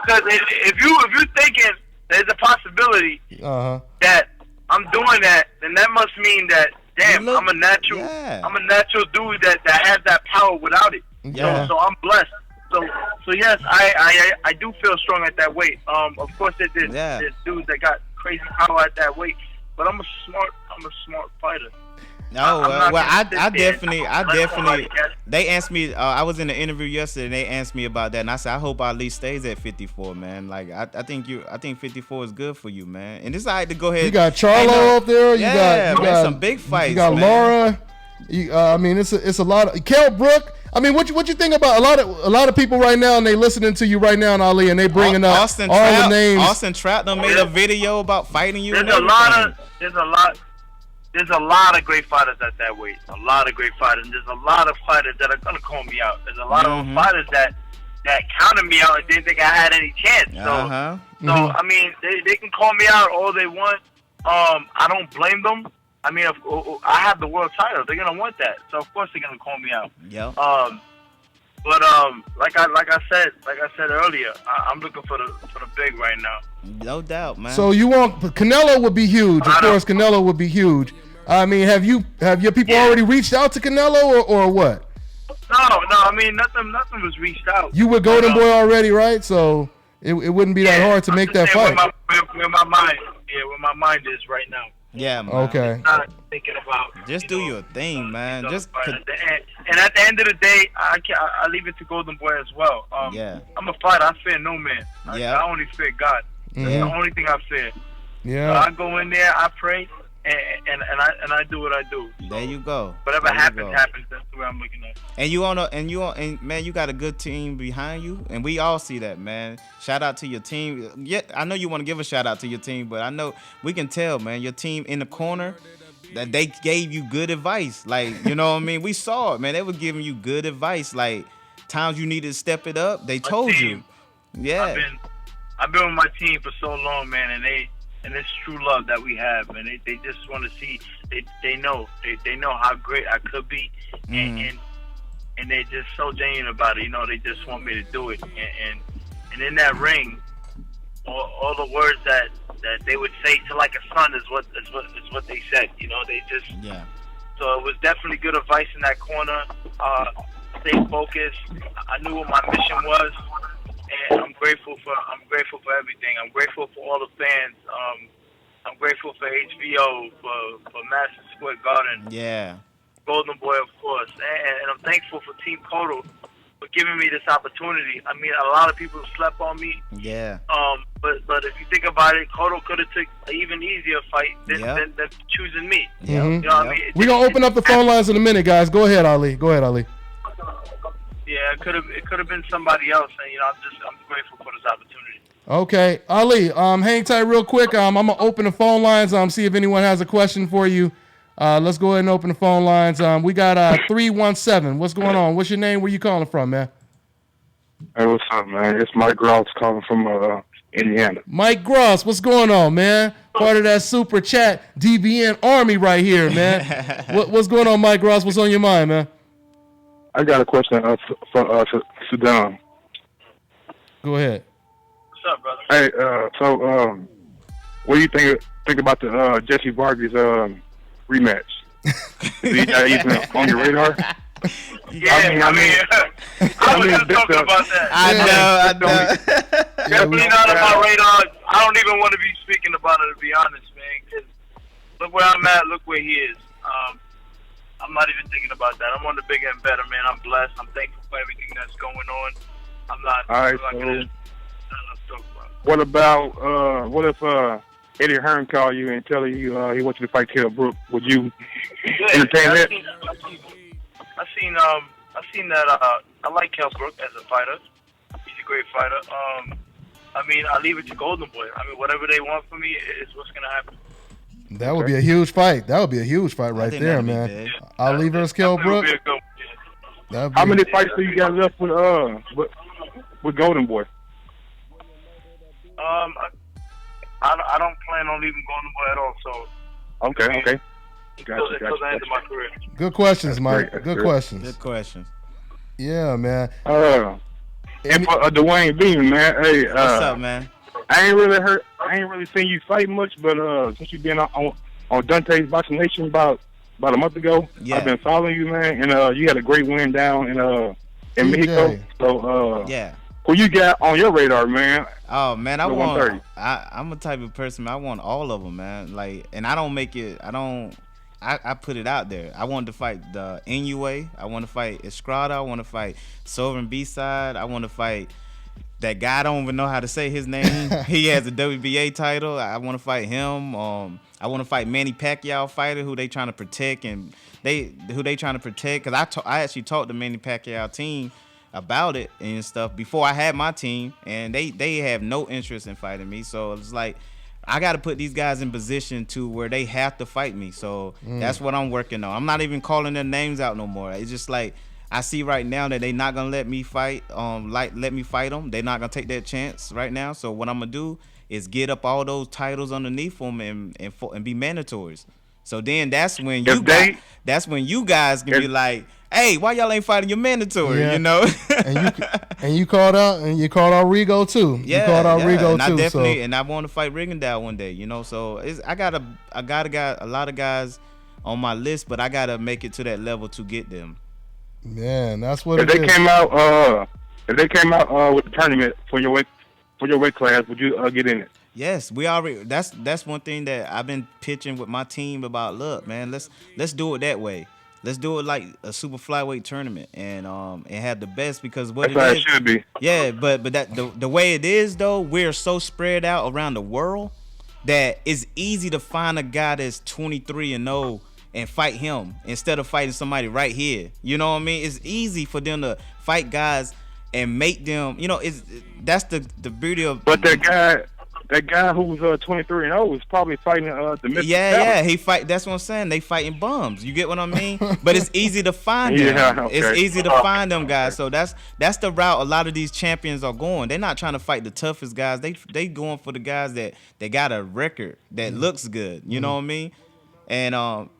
if you're thinking there's a possibility that I'm doing that, then that must mean that I'm a natural dude that has that power without it. Yeah. So I'm blessed. So yes, I do feel strong at that weight. Of course there's dudes that got crazy power at that weight, but I'm a smart fighter. No, I definitely. They asked me. I was in the interview yesterday, and they asked me about that, and I said, I hope Ali stays at 54, man. Like, I think 54 is good for you, man. And it's all right to go ahead. You got Charlo up there. You got some big fights. You got man. Laura. I mean, it's a lot of Kell Brook. I mean, what you think about a lot of people right now, and they listening to you right now, and Ali, and they bringing up the names. Austin Trout done made a video about fighting you. There's a lot of great fighters at that weight. A lot of great fighters. And there's a lot of fighters that are gonna call me out. There's a lot of fighters that counted me out and didn't think I had any chance. So I mean, they can call me out all they want. I don't blame them. I mean, I have the world title. They're gonna want that. So of course they're gonna call me out. Yeah. But like I said earlier, I'm looking for the big right now. No doubt, man. So you want Canelo would be huge. Of course, Canelo would be huge. I mean, have your people already reached out to Canelo or what? No. I mean, nothing was reached out. You with Golden Boy already, right? So it wouldn't be that hard to make that fight. Where my mind is right now. Yeah, man. Okay. I'm not thinking about. Just do your thing, man. And at the end of the day, I leave it to Golden Boy as well. I'm a fighter. I fear no man. I only fear God. That's the only thing I fear. Yeah. So I go in there, I pray, and I do what I do. So there you go. Whatever happens. That's the way I'm looking at it. And man, you got a good team behind you, and we all see that, man. Shout out to your team. Yeah, I know you want to give a shout out to your team, but I know we can tell, man, your team in the corner, that they gave you good advice. Like, you know what I mean? We saw it, man. They were giving you good advice. Like, times you needed to step it up, they told you. Yeah. I've been with my team for so long, man, and it's true love that we have, man. They just want to see. They know how great I could be, and they're just so genuine about it. You know, they just want me to do it, and in that ring, all the words that they would say to like a son is what they said. You know, they just So it was definitely good advice in that corner. Stay focused. I knew what my mission was. And I'm grateful for everything. I'm grateful for all the fans. I'm grateful for HBO, for Madison Square Garden. Yeah. Golden Boy, of course. And I'm thankful for Team Kodo for giving me this opportunity. I mean, a lot of people slept on me. Yeah. But if you think about it, Kodo could have took an even easier fight than choosing me. Yeah. Mm-hmm. You know what I mean? We're going to open up the phone lines in a minute, guys. Go ahead, Ali. Yeah, it could have been somebody else, and I'm grateful for this opportunity. Okay, Ali, hang tight real quick. I'm gonna open the phone lines. See if anyone has a question for you. Let's go ahead and open the phone lines. We got 317. What's going on? What's your name? Where you calling from, man? Hey, what's up, man? It's Mike Gross calling from Indiana. Mike Gross, what's going on, man? Part of that super chat DBN Army right here, man. What's going on, Mike Gross? What's on your mind, man? I got a question for Sadam. Go ahead. What's up, brother? Hey, what do you think about the Jesse Vargas rematch? Is that even on your radar? Yeah, I mean, I was going to talk about that. I know. Definitely not on my radar. I don't even want to be speaking about it, to be honest, man, because look where I'm at, look where he is. I'm not even thinking about that. I'm on the bigger and better, man. I'm blessed. I'm thankful for everything that's going on. I'm not. All right. So, what about what if Eddie Hearn called you and tell you he wants you to fight Kell Brook? Would you entertain that? I've seen that. I like Kell Brook as a fighter. He's a great fighter. I mean, I leave it to Golden Boy. I mean, whatever they want from me is what's gonna happen. That would be a huge fight. That would be a huge fight right there, man. Ali versus Kell Brook. How many fights do you got left with Golden Boy? I don't plan on leaving Golden Boy at all. So. Okay. Until the end of my career. Good questions, Mike. Good questions. Good questions. Yeah, man. And for Dewayne Beamon, man. Hey, what's up, man? I ain't really seen you fight much, but since you been on Dante's Boxing Nation about a month ago, I've been following you, man, and you had a great win down in Mexico. So who you got on your radar, man? Oh man, I'm a type of person, man. I want all of them, man. Like, and I don't make it. I put it out there. I wanted to fight the Inoue. I want to fight Estrada. I want to fight Sovereign B-Side. I want to fight that guy. I don't even know how to say his name. He has a WBA title. I want to fight him. I want to fight Manny Pacquiao fighter who they trying to protect because I actually talked to Manny Pacquiao team about it and stuff before I had my team, and they have no interest in fighting me. So it's like I got to put these guys in position to where they have to fight me. So that's what I'm working on. I'm not even calling their names out no more. It's just like I see right now that they not gonna let me fight. Let me fight them. They're not gonna take that chance right now. So what I'm gonna do is get up all those titles underneath them and be mandatories. So then that's when you guys can be like, hey, why y'all ain't fighting your mandatory? You know. and you called out Rigo too. Yeah, you called out Rigo and too. I definitely and I want to fight Ringstar one day. You know, so I got a lot of guys on my list, but I gotta make it to that level to get them. Man, that's what. If they came out with the tournament for your weight class, would you get in it? Yes, we already. That's one thing that I've been pitching with my team about. Look, man, let's do it that way. Let's do it like a super flyweight tournament and have the best because that's how it should be. Yeah, but that the way it is though, we're so spread out around the world that it's easy to find a guy that's 23-0 and fight him instead of fighting somebody right here. You know what I mean? It's easy for them to fight guys and make them. You know, that's the beauty of. But that guy who's 23-0 is probably fighting the Mr. Yeah, he fight. That's what I'm saying. They fighting bums. You get what I mean? But it's easy to find them. Yeah, okay. It's easy to find them guys. So that's the route a lot of these champions are going. They're not trying to fight the toughest guys. They going for the guys that got a record that looks good. You know what I mean? And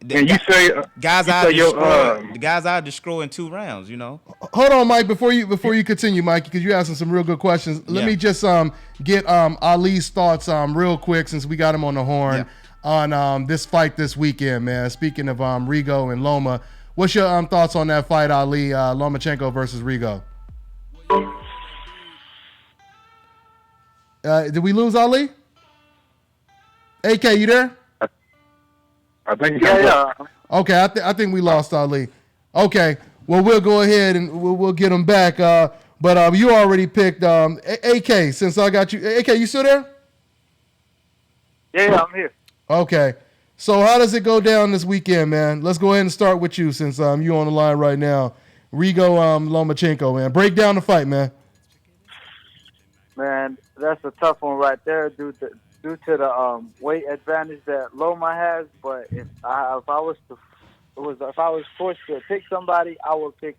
you say guys I destroy in 2 rounds. You know. Hold on, Mike. Before you continue, Mike, because you're asking some real good questions. Let me just get Ali's thoughts real quick since we got him on the horn on this fight this weekend, man. Speaking of Rigo and Loma, what's your thoughts on that fight, Ali? Lomachenko versus Rigo. Did we lose Ali? AK, you there? I think Okay, I think we lost Ali. Okay, well we'll go ahead and we'll get him back. But you already picked AK. Since I got you, AK, you still there? Yeah, I'm here. Okay, so how does it go down this weekend, man? Let's go ahead and start with you since you on the line right now. Rigo Lomachenko, man. Break down the fight, man. Man, that's a tough one right there due to the weight advantage that Loma has. But if I was forced to pick somebody, I would pick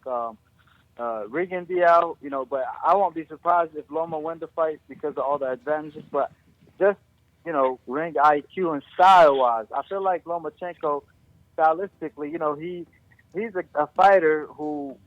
Ringstar. You know, but I won't be surprised if Loma win the fight because of all the advantages. But just ring IQ and style wise, I feel like Lomachenko, stylistically, he's a fighter who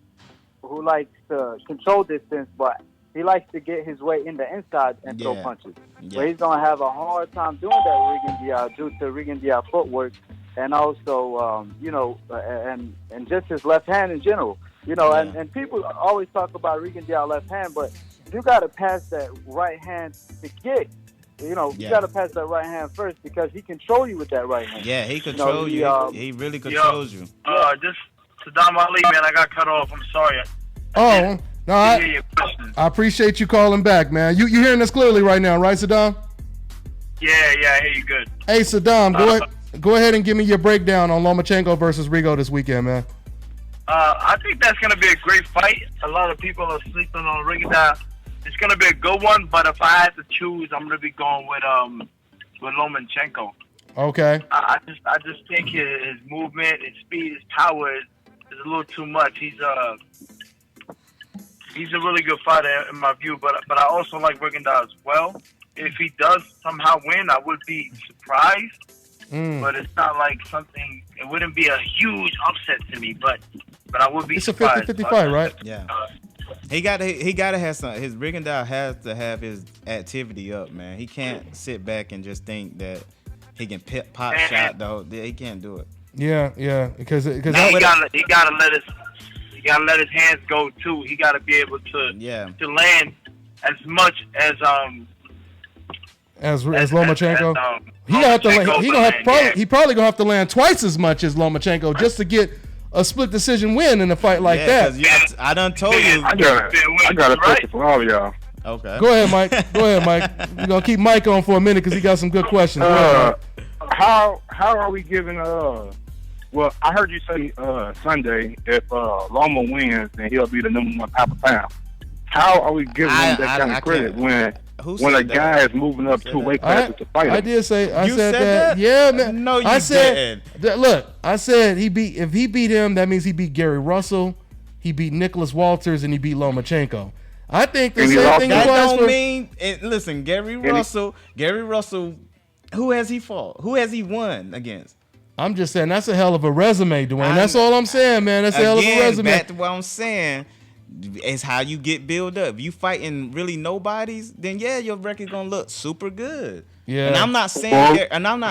likes to control distance, but he likes to get his way in the inside and throw punches. But he's going to have a hard time doing that with Ringstar due to Ringstar footwork and also, and just his left hand in general. And people always talk about Ringstar left hand, but you got to pass that right hand to get. You got to pass that right hand first because he control you with that right hand. Yeah, he control you. He really controls you. Just Sadam Ali, man, I got cut off. I'm sorry. No, I appreciate you calling back, man. You hearing us clearly right now, right, Sadam? Yeah, I hear you good. Hey, Sadam, go ahead and give me your breakdown on Lomachenko versus Rigo this weekend, man. I think that's going to be a great fight. A lot of people are sleeping on Ringstar. It's going to be a good one, but if I had to choose, I'm going to be going with Lomachenko. Okay. I just think his movement, his speed, his power is a little too much. He's a really good fighter in my view, but I also like Ringstar as well. If he does somehow win, I would be surprised. But it's not like something. It wouldn't be a huge upset to me, but I would be surprised. It's a 50-50 fight, right? Yeah. He gotta have some. His Ringstar has to have his activity up, man. He can't sit back and just think that he can pop shot though. He can't do it. Yeah, because he gotta let his hands go too. He gotta be able to land as much as Lomachenko. He probably gonna have to land twice as much as Lomachenko just to get a split decision win in a fight like that. I done told you. I got a question for all y'all. Okay. Go ahead, Mike. We're gonna keep Mike on for a minute because he got some good questions. How are we giving well, I heard you say Sunday if Loma wins, then he'll be the #1 pound for pound. How are we giving him that kind of credit when a guy is moving up 2 weight classes to fight him? I did say I said that. Yeah, man. No, you didn't. Look, I said if he beat him, that means he beat Gary Russell, he beat Nicholas Walters, and he beat Lomachenko. I think the same thing that applies don't mean. Listen, Gary Russell. Who has he fought? Who has he won against? I'm just saying that's a hell of a resume, Dewayne. That's all I'm saying, man. That's a hell of a resume. Back to what I'm saying. It's how you get built up. If you fighting really nobodies, then yeah, your record's gonna look super good. Yeah. And I'm not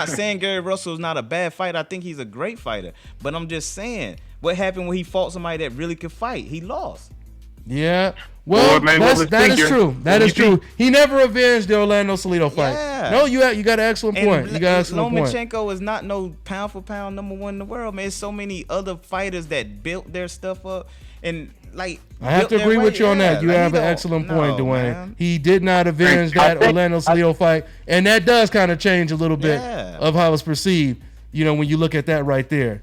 saying Gary Russell is not a bad fighter. I think he's a great fighter. But I'm just saying, what happened when he fought somebody that really could fight? He lost. Yeah. Well, that is true. That is true. He never avenged the Orlando Salido fight. Yeah. No, you got an excellent point. Lomachenko is not no pound for pound #1 in the world, man. There's so many other fighters that built their stuff up and like. I have to agree with you on that. You have an excellent point, Dewayne. Man. He did not avenge that Orlando Salido fight, and that does kind of change a little bit of how it's perceived. You know, when you look at that right there.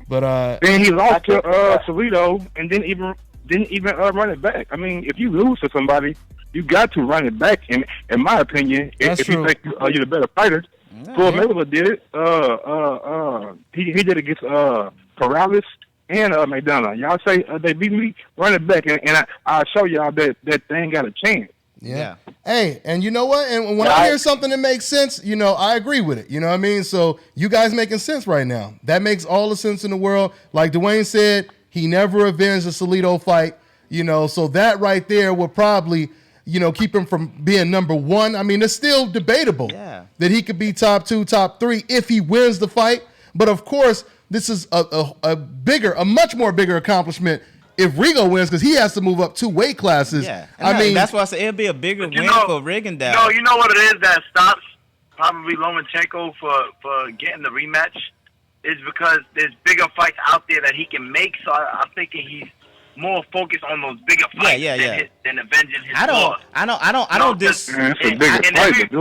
But then he lost to Salido and didn't even run it back. I mean, if you lose to somebody, you got to run it back. In my opinion, if you think you're the better fighter, Floyd Mayweather did it. He did it against Perez and McDonough. Y'all say they beat me, run it back, and I'll show y'all that thing got a chance. Yeah. Hey, and you know what? And when I hear something that makes sense, you know, I agree with it. You know what I mean? So you guys making sense right now. That makes all the sense in the world. Like Dewayne said, he never avenged the Salido fight, you know, so that right there will probably, you know, keep him from being #1. I mean, it's still debatable that he could be top 2, top 3 if he wins the fight. But of course, this is a much more bigger accomplishment if Rigo wins because he has to move up 2 weight classes. Yeah, I mean, that's why I said it'll be a bigger win for Rigstar. You know what it is that stops probably Lomachenko for getting the rematch? Is because there's bigger fights out there that he can make. So I'm thinking he's more focused on those bigger fights than avenging his loss. I don't dis. It's a bigger fight, in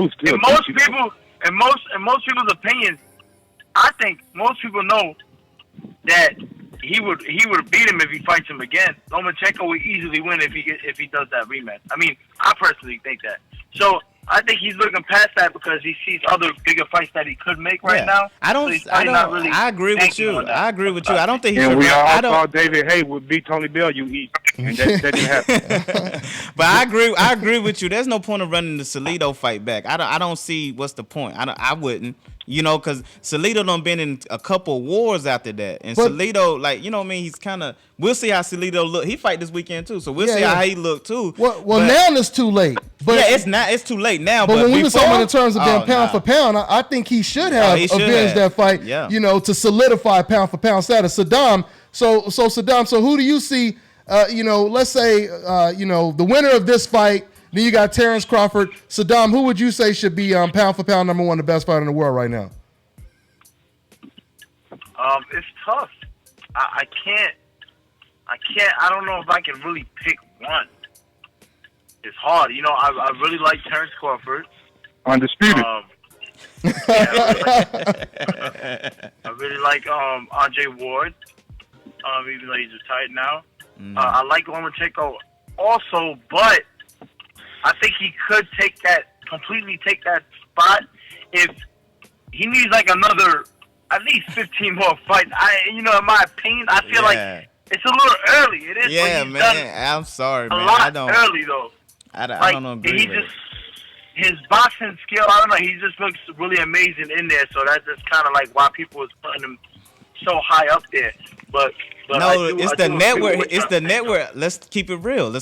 most people's opinions, I think most people know that he would beat him if he fights him again. Lomachenko would easily win if he does that rematch. I mean, I personally think that. So I think he's looking past that because he sees other bigger fights that he could make right now. I agree with you. I don't think he should. And we all thought David Hay would beat Tony Bell. You eat, and that didn't happen. But I agree with you. There's no point of running the Salido fight back. I don't see what's the point. I wouldn't. You know, because Salido done been in a couple wars after that. And Salido, like, you know what I mean? He's kind of, we'll see how Salido look. He fight this weekend, too. So we'll see how he look, too. Well, now it's too late. But it's too late now. But when we were talking in terms of being pound for pound, I think he should have avenged that fight, you know, to solidify pound for pound status. Sadam, Sadam, so who do you see, you know, let's say, you know, the winner of this fight, then you got Terrence Crawford. Sadam, who would you say should be pound for pound #1, the best fighter in the world right now? It's tough. I can't. I don't know if I can really pick one. It's hard. You know, I really like Terrence Crawford. Undisputed. I really like Andre Ward. Even though he's retired now. I like Lomachenko also, but I think he could completely take that spot if he needs like another at least 15 more fights. In my opinion, I feel like it's a little early. It is. Yeah, man. I'm sorry, man. A lot early though. I don't agree with it. His boxing skill, I don't know. He just looks really amazing in there. So that's just kind of like why people was putting him so high up there. But no, it's the network. It's the network. Let's keep it real.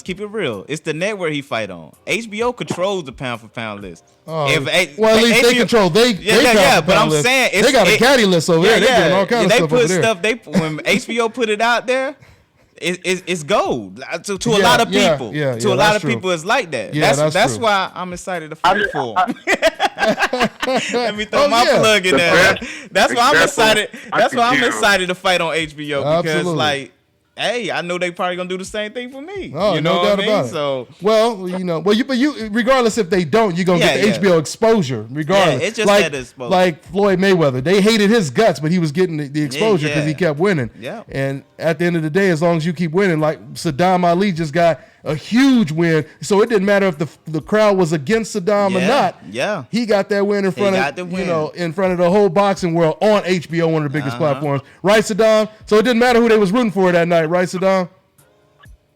It's the network he fight on. HBO controls the pound for pound list. Well, at least they control. Yeah. But I'm saying they got a caddy list over there. They doing all kinds of stuff over there. When HBO put it out there, it's gold to a lot of people. To a lot of people, it's like that. That's why I'm excited to fight for him. Let me throw my plug in there. That's why I'm excited. That's why I'm excited to fight on HBO because, like, hey, I know they probably gonna do the same thing for me. Oh, you know no doubt about it. So, you regardless if they don't, you're gonna get the HBO exposure regardless. Yeah, it's just like, that exposure. Like Floyd Mayweather, they hated his guts, but he was getting the exposure because he kept winning. Yeah. And at the end of the day, as long as you keep winning, like Sadam Ali just got a huge win, so it didn't matter if the crowd was against Sadam or not. Yeah, he got that win in front of in front of the whole boxing world on HBO, one of the biggest platforms. Right, Sadam? So it didn't matter who they was rooting for that night, right, Sadam?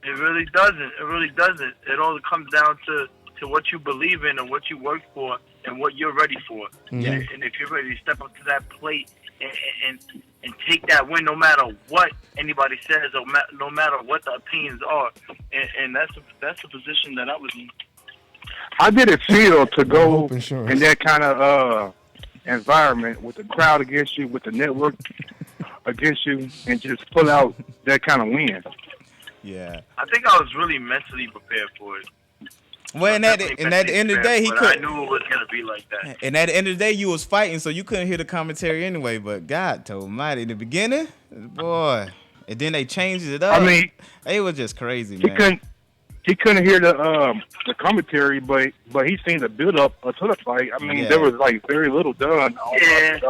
It really doesn't. It all comes down to what you believe in and what you work for and what you're ready for. Mm-hmm. And if you're ready to step up to that plate and take that win, no matter what anybody says or no matter what the opinions are, and that's the position that I was in. How did it feel to go in that kind of environment with the crowd against you, with the network against you, and just pull out that kind of win? Yeah, I think I was really mentally prepared for it. Well, and at the end of the day, I knew it was gonna be like that. And at the end of the day, you was fighting, so you couldn't hear the commentary anyway. But God almighty, in the beginning, boy, and then they changed it up. I mean, it was just crazy, man. He couldn't hear the commentary, but he seen the build up to the fight. I mean, there was like very little done. It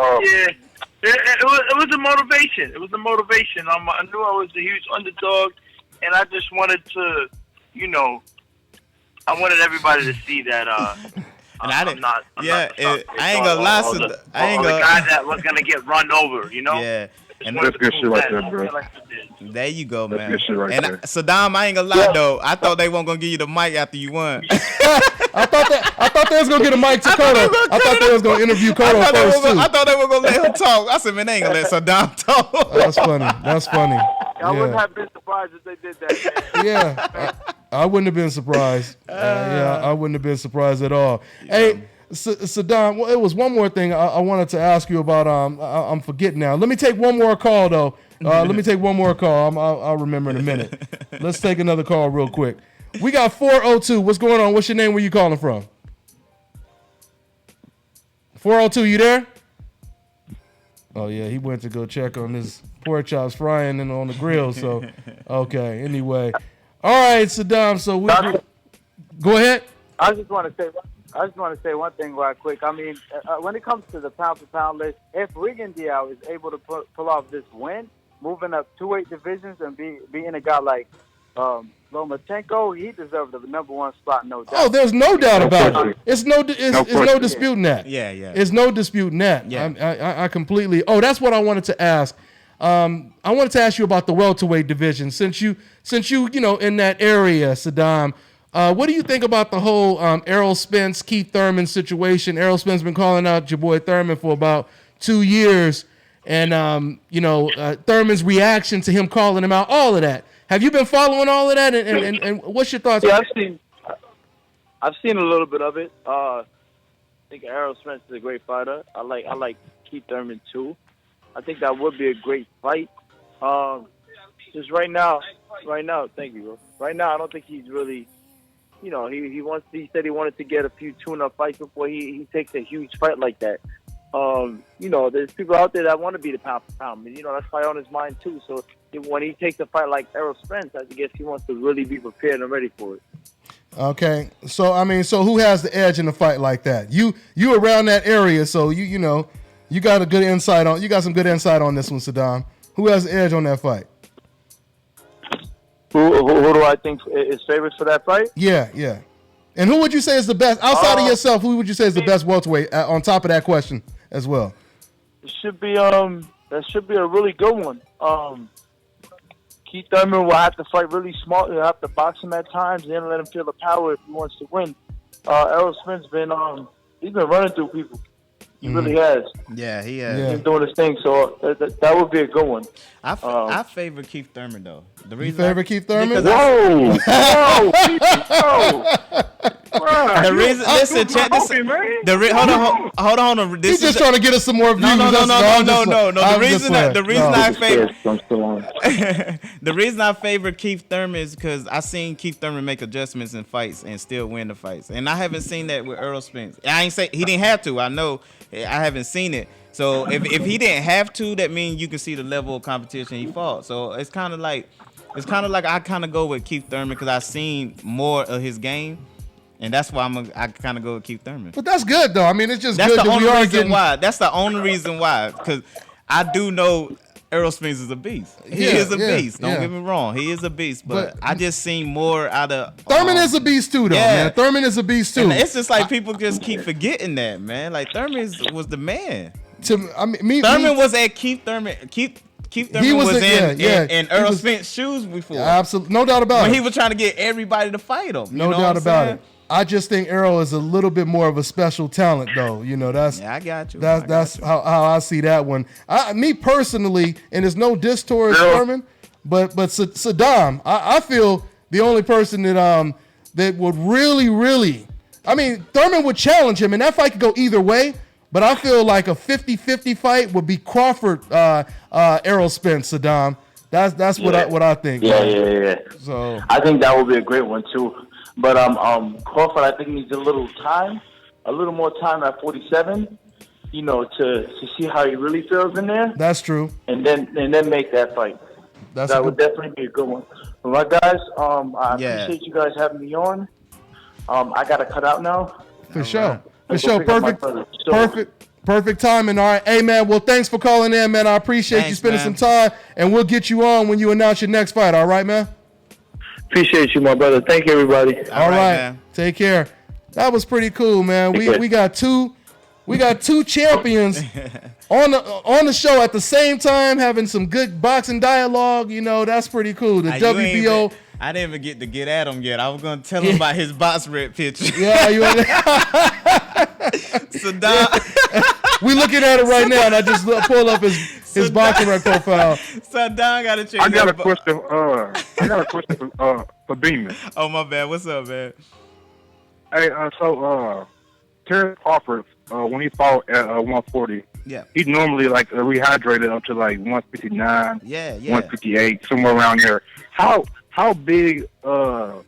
was a motivation. It was a motivation. I knew I was a huge underdog, and I just wanted to, I wanted everybody to see that. I ain't gonna lie. I ain't gonna. The guy that was gonna get run over, Yeah. And that's good shit right there, bro. There you go, man. That's good shit right there. Saddam, I ain't gonna lie though. I thought they weren't gonna give you the mic after you won. I thought they was gonna get a mic to Cotto. I thought they was gonna interview Cotto first too. I thought they were gonna let him talk. I said, man, they ain't gonna let Saddam talk. That's funny. I wouldn't have been surprised if they did that, man. Yeah, I wouldn't have been surprised. I wouldn't have been surprised at all. Hey, Sadam, well, it was one more thing I wanted to ask you about. I'm forgetting now. Let me take one more call, though. Let me take one more call. I'll remember in a minute. Let's take another call real quick. We got 402. What's going on? What's your name? Where you calling from? 402, you there? Oh, yeah, he went to go check on his pork chops frying and on the grill. So, okay, anyway. All right, Sadam, so we go ahead. I just want to say one thing right quick. I mean, when it comes to the pound-for-pound list, if Rigan Diao is able to pull off this win, moving up 2 weight divisions and being a guy like Lomachenko, he deserves the number one spot, no doubt. Oh, there's no doubt about it. It's no disputing that. Yeah. It's no disputing that. Yeah. I completely. Oh, that's what I wanted to ask. I wanted to ask you about the welterweight division. Since you in that area, Sadam. What do you think about the whole Errol Spence, Keith Thurman situation? Errol Spence been calling out your boy Thurman for about 2 years, and Thurman's reaction to him calling him out, all of that. Have you been following all of that? And what's your thoughts? Yeah, I've seen a little bit of it. I think Errol Spence is a great fighter. I like Keith Thurman too. I think that would be a great fight. Just right now, thank you, bro. Right now, I don't think he's really. He said he wanted to get a few tune-up fights before he takes a huge fight like that. There's people out there that want to be the pound for pound. That's probably on his mind too. So when he takes a fight like Errol Spence, I guess he wants to really be prepared and ready for it. Okay, so who has the edge in a fight like that? You around that area, so you got some good insight on this one, Sadam. Who has the edge on that fight? Who do I think is favorites for that fight? Yeah. And who would you say is the best outside of yourself? Who would you say is the best welterweight? On top of that question as well. It should be that should be a really good one. Keith Thurman will have to fight really smart. He'll have to box him at times and then let him feel the power if he wants to win. Errol Spence he's been running through people. He really has. Yeah, he has. Yeah. He's doing his thing, so that would be a good one. I favor Keith Thurman though. The reason You favor Keith Thurman? Whoa! The reason, listen, check this. Hold on. He's just trying to get us some more views. No. The reason I favor, I'm still on. the reason I favor Keith Thurman is because I seen Keith Thurman make adjustments in fights and still win the fights, and I haven't seen that with Errol Spence. I ain't say he didn't have to. I know I haven't seen it. So if he didn't have to, that means you can see the level of competition he fought. So it's kind of like I kind of go with Keith Thurman because I've seen more of his game. And that's why I kind of go with Keith Thurman. But that's good, though. I mean, it's just that's good the that only we are reason getting... why. That's the only reason why. Because I do know Errol Spence is a beast. He is a beast. Don't get me wrong. He is a beast. But I just seen more out of... Thurman is a beast, too, though, man. Thurman is a beast, too. And it's just like people just keep forgetting that, man. Like, Thurman was the man. Thurman was at Keith Thurman... Keith Thurman was in Errol Spence's shoes before. Absolutely. No doubt about it. When he was trying to get everybody to fight him. No doubt about it. I just think Errol is a little bit more of a special talent, though. You know, that's I got you. That's how I see that one. Me personally, and there's no diss towards Thurman, but Sadam, I feel the only person that would really, I mean, Thurman would challenge him, and that fight could go either way. But I feel like a 50-50 fight would be Crawford, Errol Spence, Sadam. That's what I think. Yeah. So I think that would be a great one too. But Crawford, I think needs a little more time at 47. You know, to see how he really feels in there. That's true. And then make that fight. That would definitely be a good one. But my guys, I appreciate you guys having me on. I gotta cut out now. For sure. Perfect timing. All right. Hey, man, well, thanks for calling in, man. I appreciate you spending some time, and we'll get you on when you announce your next fight. All right, man? Appreciate you, my brother. Thank you, everybody. All right. Man. Take care. That was pretty cool, man. We got two champions on the show at the same time, having some good boxing dialogue. You know, that's pretty cool. The WBO. I didn't even get to get at him yet. I was gonna tell him about his box rep picture. Yeah, Sadam. We looking at it right now, and I just pull up his boxing rep profile. Sadam got to change. I got a question. For Beamon. Oh my bad. What's up, man? Hey, Terrence Crawford, when he fought at 140, he normally rehydrated up to 159, 158, somewhere around there. How big how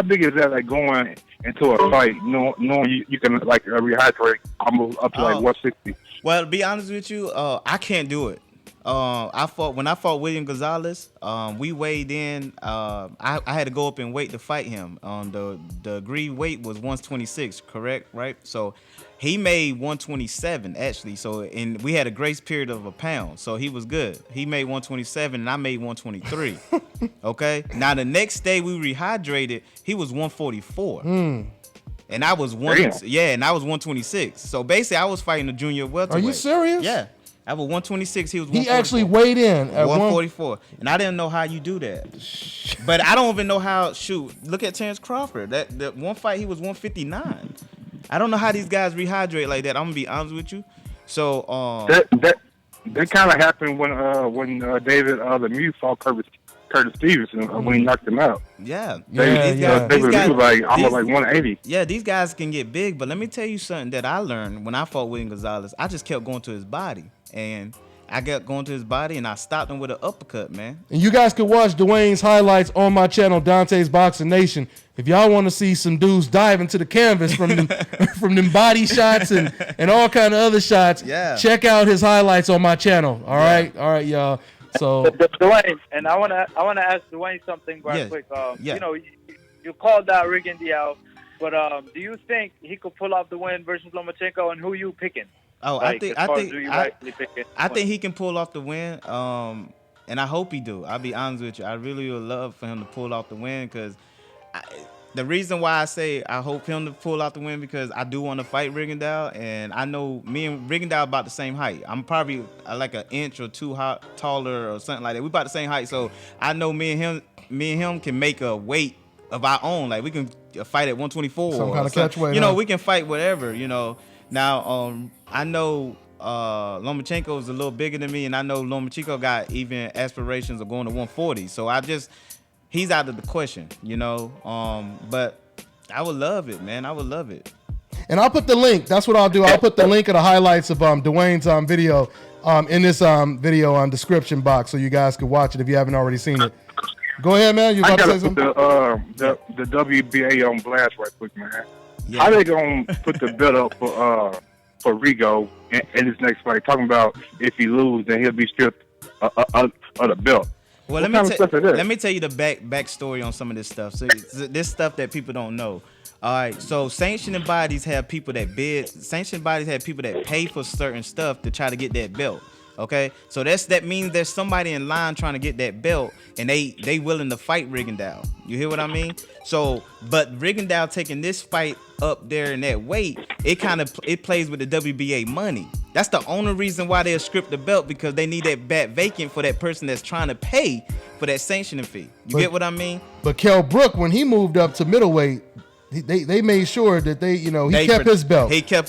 big is that going into a fight, knowing you can rehydrate almost up to 160? Well, to be honest with you, I can't do it. When I fought William Gonzalez, we weighed in. I had to go up in weight to fight him. The agreed weight was 126, correct? Right? So he made 127 actually. So we had a grace period of a pound. So he was good. He made 127 and I made 123. Okay. Now the next day we rehydrated. He was 144. And I was 126. So basically I was fighting a junior welterweight. Are you serious? Yeah. I was 126. He was 144. He actually weighed in at 144. And I didn't know how you do that. But I don't even know how. Shoot, look at Terrence Crawford. That one fight, he was 159. I don't know how these guys rehydrate like that. I'm gonna be honest with you. So that kind of happened when David Lemieux fought Curtis Stevenson when he knocked him out. Yeah. David Lemieux was almost 180. Yeah, these guys can get big, but let me tell you something that I learned when I fought William Gonzalez. I just kept going to his body, and I kept going to his body, and I stopped him with an uppercut, man. And you guys can watch Dewayne's highlights on my channel, Dante's Boxing Nation. If y'all want to see some dudes dive into the canvas from them body shots and all kind of other shots, check out his highlights on my channel. All right, y'all. So Dewayne, and I wanna ask Dewayne something quick. You know, you called out Rigondeaux, but do you think he could pull off the win versus Lomachenko, and who you picking? Oh, I think he can pull off the win. And I hope he do. I'll be honest with you. I really would love for him to pull off the win because the reason why I say I hope him to pull out the win because I do want to fight Rigondeaux, and I know me and Rigondeaux about the same height. I'm probably like an inch or two taller or something like that. We about the same height, so I know me and him can make a weight of our own. Like we can fight at 124. Some kind of catch weight. You know, we can fight whatever. You know, Now, I know Lomachenko is a little bigger than me, and I know Lomachenko got even aspirations of going to 140. So he's out of the question, you know. But I would love it, man. I would love it. And I'll put the link. That's what I'll do. I'll put the link of the highlights of Dewayne's video in this video description box, so you guys can watch it if you haven't already seen it. Go ahead, man. You about to say something? The WBA on blast right quick, man. Yeah. How they gonna put the belt up for Rigo in his next fight? Talking about if he loses, then he'll be stripped of the belt. Well, let me tell you the backstory on some of this stuff. So this stuff that people don't know. All right, so sanctioning bodies have people that bid. Sanctioning bodies have people that pay for certain stuff to try to get that belt. Okay, so that means there's somebody in line trying to get that belt, and they willing to fight Rigondeaux. You hear what I mean? So, but Rigondeaux taking this fight up there in that weight, it plays with the WBA money. That's the only reason why they'll script the belt, because they need that bat vacant for that person that's trying to pay for that sanctioning fee. You get what I mean? But Kell Brook, when he moved up to middleweight, they made sure that he kept his belt. He kept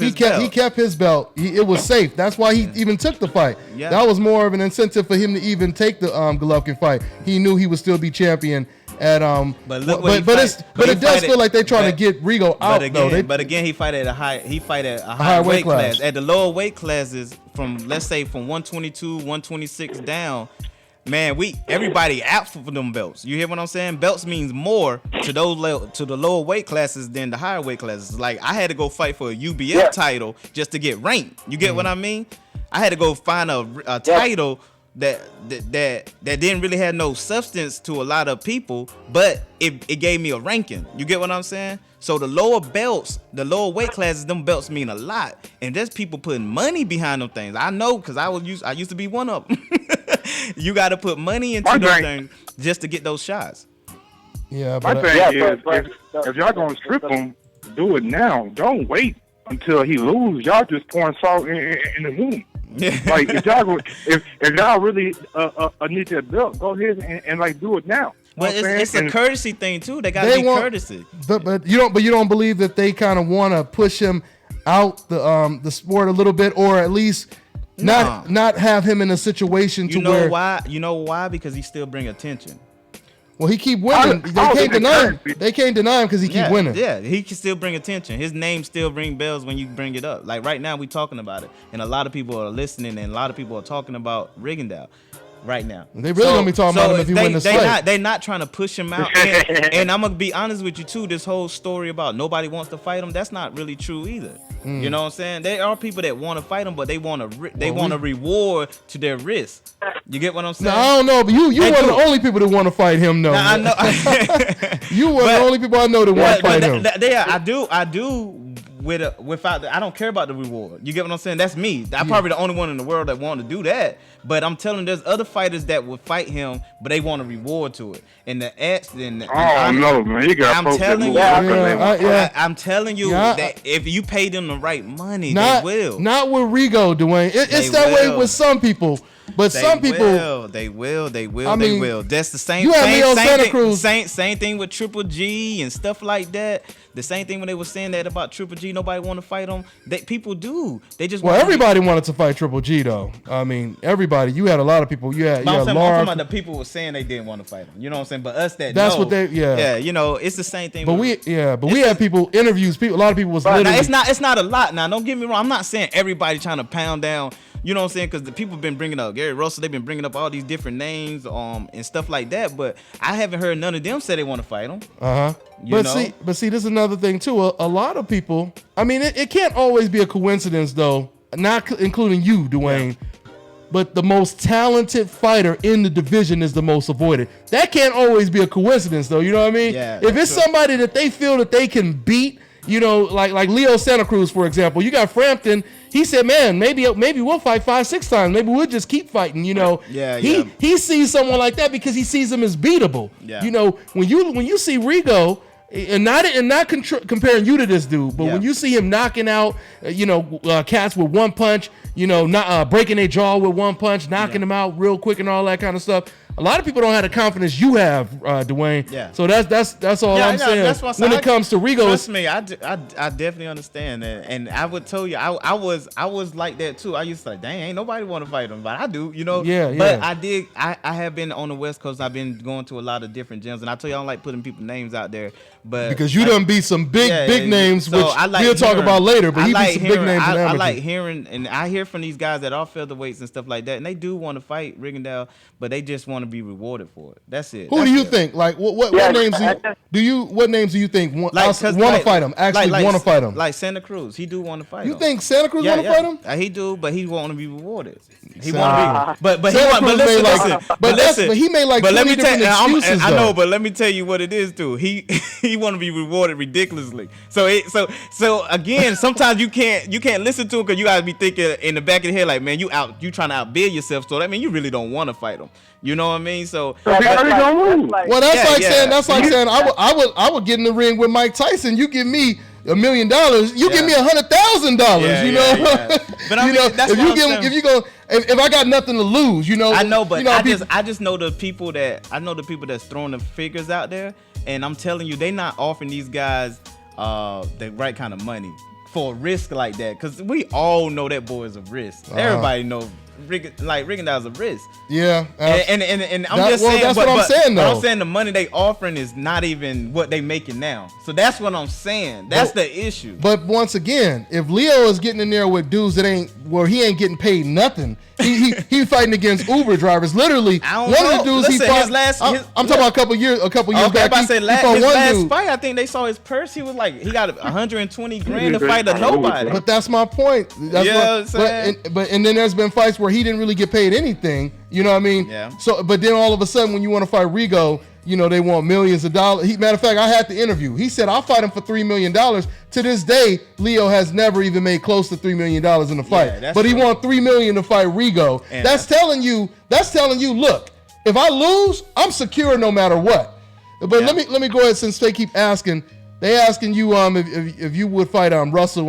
his belt. It was safe. That's why he even took the fight. Yeah. That was more of an incentive for him to even take the Golovkin fight. He knew he would still be champion at But it does feel like they're trying to get Rigo out. But again, he fight at a high weight class. At the lower weight classes, from 122, 126 down. Man, everybody out for them belts. You hear what I'm saying? Belts means more to the lower weight classes than the higher weight classes. Like, I had to go fight for a UBF title just to get ranked. You get what I mean? I had to go find a title that didn't really have no substance to a lot of people, but it gave me a ranking. You get what I'm saying? So the lower belts, the lower weight classes, them belts mean a lot, and there's people putting money behind them things. I know, because I used to be one of them. You got to put money into those things just to get those shots. Yeah, but if y'all gonna strip him, do it now. Don't wait until he loses. Y'all just pouring salt in the wound. Like, if y'all really need that belt, go ahead and like do it now. Well, it's a courtesy thing too. They gotta be courtesy. But you don't believe that they kind of want to push him out the sport a little bit, or at least not have him in a situation to where. You know why? Because he still bring attention. Well, he keep winning. They can't deny him because he keep winning. Yeah, he can still bring attention. His name still ring bells when you bring it up. Like right now, we talking about it, and a lot of people are listening, and a lot of people are talking about Rigondeaux right now. They really gonna be talking about him if he win this fight. They're not trying to push him out. And I'm gonna be honest with you too. This whole story about nobody wants to fight him, that's not really true either. You know what I'm saying? There are people that want to fight him, but they want a reward to their risk. You get what I'm saying? No, I don't know, but you one of the only people that want to fight him, though. I know. You one of the only people I know that want to fight him. I do. I don't care about the reward. You get what I'm saying? That's me. I'm probably the only one in the world that want to do that. But I'm telling you, there's other fighters that would fight him, but they want a reward to it. And no, man, you got. I'm telling you that if you pay them the right money, they will. Not with Rigo, Dewayne. It's that way with some people. But some people, they will. That's the same. You have Leo Santa Cruz. Same thing with Triple G and stuff like that. The same thing when they were saying that about Triple G, nobody want to fight him. People do. They just everybody wanted to fight Triple G though. I mean, everybody. You had a lot of people. I'm talking about the people were saying they didn't want to fight him. You know what I'm saying? But us that's what they. Yeah. You know, it's the same thing. But we had people interviews. A lot of people was. Literally, now, it's not a lot. Now, don't get me wrong. I'm not saying everybody trying to pound down. You know what I'm saying? Because the people been bringing up Gary Russell, they've been bringing up all these different names, and stuff like that. But I haven't heard none of them say they want to fight him. But see, this is another thing too. A lot of people. I mean, it can't always be a coincidence though. Not including you, Dewayne. Yeah. But the most talented fighter in the division is the most avoided. That can't always be a coincidence though. You know what I mean? Yeah, if it's somebody that they feel that they can beat. You know, like Leo Santa Cruz, for example. You got Frampton. He said, "Man, maybe we'll fight 5-6 times. Maybe we'll just keep fighting." You know, he sees someone like that because he sees him as beatable. Yeah. You know, when you see Rigo, and not comparing you to this dude, but when you see him knocking out, cats with one punch, not breaking their jaw with one punch, knocking them out real quick and all that kind of stuff. a lot of people don't have the confidence you have, Dewayne. Yeah. So that's all I'm saying. That's what when it comes to Rigo, trust me, I definitely understand that, and I would tell you, I was like that too. I used to like, dang, ain't nobody want to fight him, but I do, you know. Yeah. But I have been on the West Coast. I've been going to a lot of different gyms, and I tell you, I don't like putting people's names out there, but because you done beat some big names, so which we'll talk about later. But he beat some big names in amateur. I like hearing, and I hear from these guys that are featherweights and stuff like that, and they do want to fight Rigondeaux, but they just want to be rewarded for it. That's it. Who do you think? Like what names what names do you think want to fight him? Actually want to fight him? Like Santa Cruz, he do want to fight him. You think Santa Cruz want to fight him? He do, but he want to be rewarded. He want to be, but he made like 20 different excuses. I know, but let me tell you what it is, too. He want to be rewarded ridiculously. So again, sometimes you can't listen to him because you gotta be thinking in the back of the head like, man, you trying to outbid yourself. So that means you really don't want to fight him. You know what I mean? So that's like saying I would get in the ring with Mike Tyson. You give me $1 million. You give me $100,000. You know. But I mean, that's if I got nothing to lose, you know. I know, but I just know the people that's throwing the figures out there, and I'm telling you, they not offering these guys the right kind of money for a risk like that, because we all know that boy is a risk. Everybody know. Rigondeaux's a risk. Yeah, and I'm just saying. That's what I'm saying, though. I'm saying the money they offering is not even what they making now. So that's what I'm saying. That's the issue. But once again, if Leo is getting in there with dudes that he ain't getting paid nothing, he fighting against Uber drivers. Literally, one of the dudes he fought. I'm talking about a couple years back. His last fight, I think they saw his purse. He was like, he got 120 grand to fight a nobody. But that's my point. But then there's been fights where he didn't really get paid anything. You know what I mean? Yeah. So, but then all of a sudden, when you want to fight Rigo, you know, they want millions of dollars. Matter of fact, I had the interview. He said, I'll fight him for $3 million. To this day, Leo has never even made close to $3 million in a fight. But he want $3 million to fight Rigo. And that's telling you, look, if I lose, I'm secure no matter what. But let me go ahead, since they keep asking. They asking you if you would fight Russell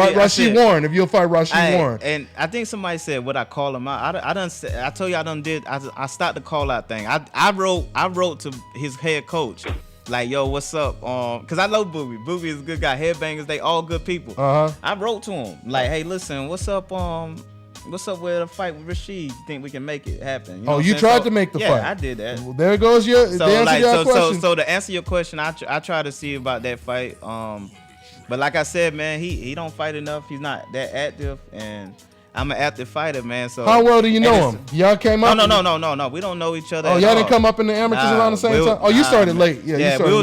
Rashid Warren, if you'll fight Rashid Warren. And I think somebody said, would I call him out? I told you I started the call out thing. I wrote to his head coach like, yo, what's up? Cause I love Booby. Booby is a good guy. Headbangers, they all good people. I wrote to him like, hey, listen, what's up with a fight with Rashid? You think we can make it happen? You know you tried to make the fight. Yeah, I did that. Well, there goes your question. So to answer your question, I try to see about that fight. But like I said, man, he don't fight enough. He's not that active, and I'm an active fighter, man. So how well do you know him? Y'all came up? No. We don't know each other. Oh, y'all didn't come up in the amateurs around the same time? Oh, you started late. Yeah, we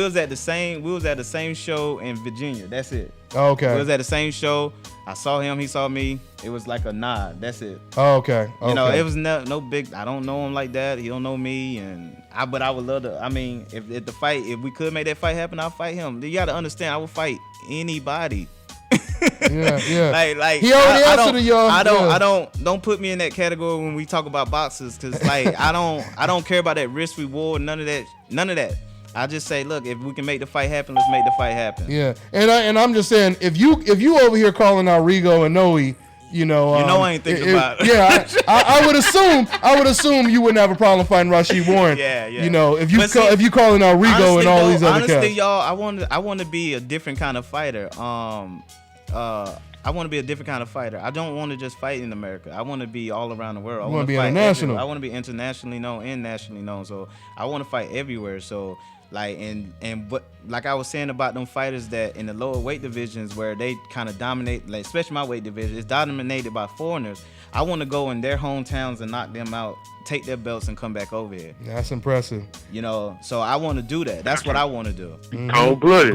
was at the same show in Virginia. That's it. Oh, okay. We was at the same show. I saw him. He saw me. It was like a nod. That's it. Oh, okay. You know, it was no big. I don't know him like that. He don't know me, but I would love to. I mean, if we could make that fight happen, I'll fight him. You got to understand, I would fight anybody. Yeah. like he already answered to y'all. Don't put me in that category when we talk about boxers, because like I don't care about that risk reward. None of that. I just say, look, if we can make the fight happen, let's make the fight happen. Yeah, and I'm just saying, if you over here calling out Rigo and Noe, you know I ain't thinking about it. Yeah, I would assume you wouldn't have a problem fighting Rashid Warren. Yeah. You know, if you calling out Rigo and all these other cats. Honestly, y'all, I want to be a different kind of fighter. I want to be a different kind of fighter. I don't want to just fight in America. I want to be all around the world. I want to be international. I want to be internationally known and nationally known. So I want to fight everywhere. So like but like I was saying about them fighters that in the lower weight divisions where they kind of dominate, like especially my weight division, it's dominated by foreigners. I want to go in their hometowns and knock them out, take their belts, and come back over here. That's impressive. You know, so I want to do that. That's what I want to do. Cold-blooded.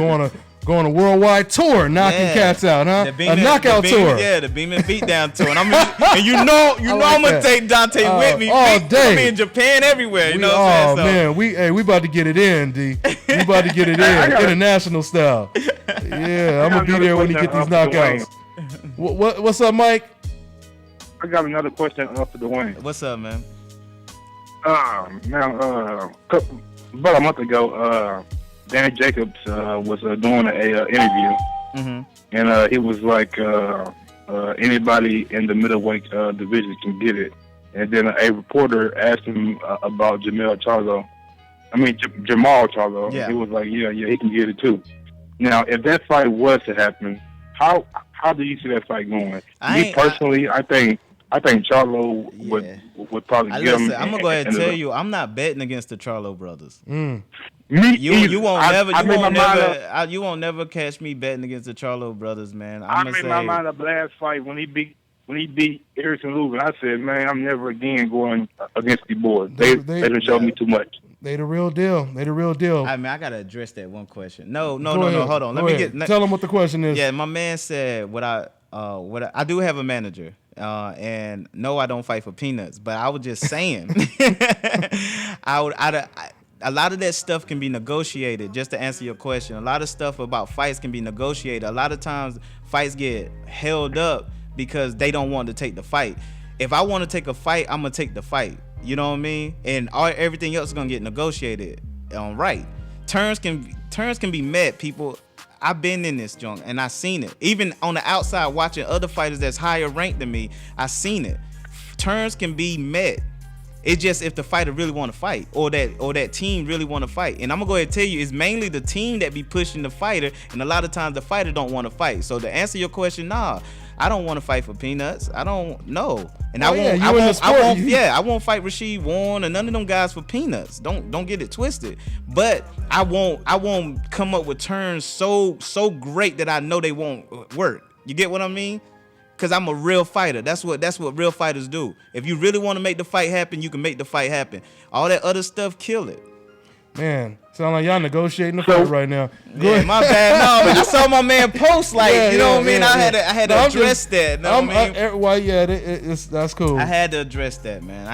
Going a worldwide tour, knocking cats out, huh? A knockout tour. Yeah, the Beamon beatdown tour. And you know I'm gonna take Dante with me. All day. I'm in Japan, everywhere. You know what I'm saying? Man, we about to get it in, D. We about to get it in, international style. Yeah, I'm gonna be there when he get these knockouts. What's up, Mike? I got another question for Dewayne. What's up, man? Now, about a month ago, Danny Jacobs was doing an interview, and he was like, anybody in the middleweight division can get it. and then a reporter asked him about Jamal Charlo. Yeah. He was like, yeah, he can get it too. Now, if that fight was to happen, how do you see that fight going? Me personally, I think Charlo would probably get him. I'm gonna go ahead and tell you, I'm not betting against the Charlo brothers. You won't never catch me betting against the Charlo brothers, man. I made my mind up last fight when he beat Harrison Lubin. I said, man, I'm never again going against the boys. They done showed me too much. They the real deal. I mean, I gotta address that one question. No. Hold on. Tell them what the question is. Yeah, my man said what I do have a manager. And no, I don't fight for peanuts. But I was just saying, a lot of that stuff can be negotiated. Just to answer your question, a lot of stuff about fights can be negotiated. A lot of times, fights get held up because they don't want to take the fight. If I want to take a fight, I'm gonna take the fight. You know what I mean? And everything else is gonna get negotiated. Right? Terms can be met, people. I've been in this junk and I seen it. Even on the outside, watching other fighters that's higher ranked than me, I seen it. Terms can be met. It's just if the fighter really want to fight, or that team really want to fight. And I'm gonna go ahead and tell you, it's mainly the team that be pushing the fighter, and a lot of times the fighter don't want to fight. So to answer your question, nah, I don't want to fight for peanuts. I don't know, and I won't fight Rashid Warren or none of them guys for peanuts. Don't get it twisted. But I won't come up with terms so great that I know they won't work. You get what I mean? Cause I'm a real fighter. That's what real fighters do. If you really want to make the fight happen, you can make the fight happen. All that other stuff, kill it. Man, sound like y'all negotiating the fight right now. Yeah, my bad. No, but I saw my man post what I mean. I had to address that. That's cool. I had to address that, man.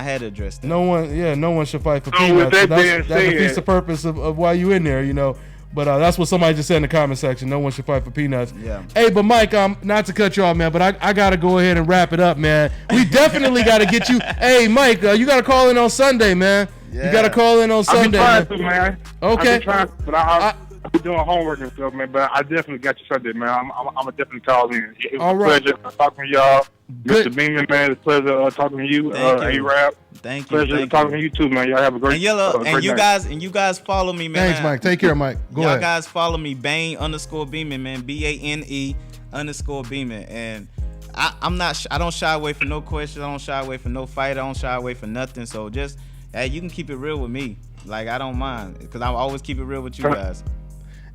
No one should fight for peanuts. So that defeats the purpose of why you in there, you know. But that's what somebody just said in the comment section. No one should fight for peanuts. Yeah. Hey, but Mike, not to cut you off, man, but I got to go ahead and wrap it up, man. We definitely got to get you. Hey, Mike, you got to call in on Sunday, man. Yeah. You got to call in on Sunday. I've been trying to, man. Okay. I've been trying, but I've been doing homework and stuff, man. But I definitely got you Sunday, man. I'm gonna definitely call in. It was a pleasure talking to y'all. Good. Mr. Beamon, man, it's a pleasure talking to you. A-Rap. Thank you. Pleasure talking to you too, man. Y'all have a great and you guys follow me, man. Thanks, Mike. Take care, Mike. Go ahead. Y'all guys follow me, Bane_Beamon, man. BANE_Beamon. And I don't shy away from no questions. I don't shy away from no fight. I don't shy away from nothing. So just you can keep it real with me. Like, I don't mind, because I always keep it real with you guys.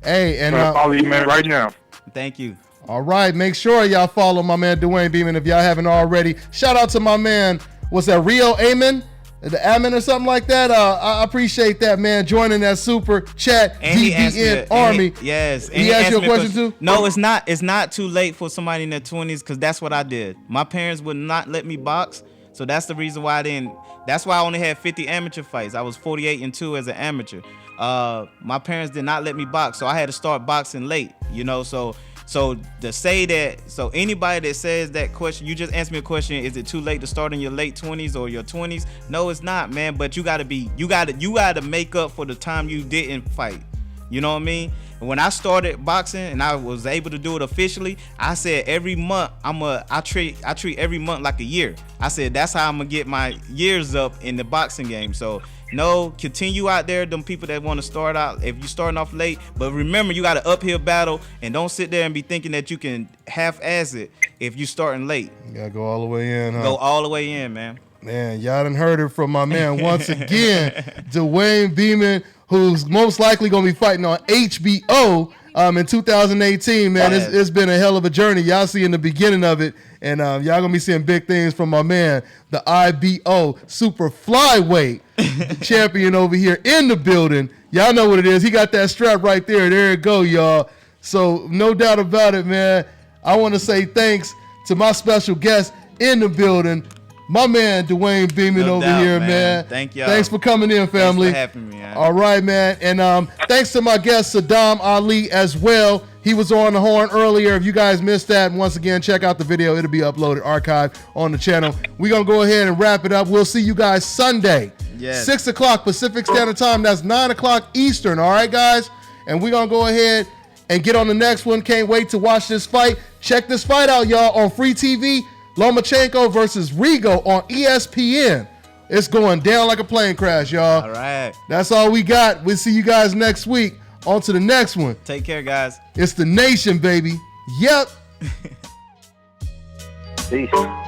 Hey, and follow you, man, right now. Thank you. All right, make sure y'all follow my man Dewayne Beamon if y'all haven't already. Shout out to my man, what's that, Rio Amen? The Amen or something like that. I appreciate that, man, joining that super chat DBN Army. Yes. He asked you a question too? No, it's not too late for somebody in their 20s, because that's what I did. My parents would not let me box, so that's the reason why that's why I only had 50 amateur fights. I was 48-2 as an amateur. My parents did not let me box, so I had to start boxing late, you know. So to say that, so anybody that says that question, you just answer me a question, is it too late to start in your late 20s or your 20s? No, it's not, man. But you gotta make up for the time you didn't fight. You know what I mean? When I started boxing and I was able to do it officially, I said every month I treat every month like a year. I said that's how I'm gonna get my years up in the boxing game. So no, continue out there, them people that want to start out, if you starting off late, but remember you got an uphill battle, and don't sit there and be thinking that you can half-ass it if you starting late. You gotta go all the way in, huh? Go all the way in, man. Man, y'all done heard it from my man once again, Dewayne Beamon, who's most likely gonna be fighting on HBO in 2018, man. It's been a hell of a journey. Y'all see in the beginning of it, and y'all gonna be seeing big things from my man, the IBO Super Flyweight champion over here in the building. Y'all know what it is. He got that strap right there. There it go, y'all. So no doubt about it, man. I want to say thanks to my special guest in the building, my man Dewayne Beamon here, man. Thank y'all. Thanks for coming in, family. Thanks for having me, man. All right, man. And thanks to my guest Sadam Ali as well. He was on the horn earlier. If you guys missed that, once again, check out the video. It'll be uploaded, archived on the channel. We're going to go ahead and wrap it up. We'll see you guys Sunday, 6 o'clock Pacific Standard Time. That's 9 o'clock Eastern. All right, guys? And we're going to go ahead and get on the next one. Can't wait to watch this fight. Check this fight out, y'all, on free TV. Lomachenko versus Rigo on ESPN. It's going down like a plane crash, y'all. All right. That's all we got. We'll see you guys next week. On to the next one. Take care, guys. It's the Nation, baby. Yep. Peace.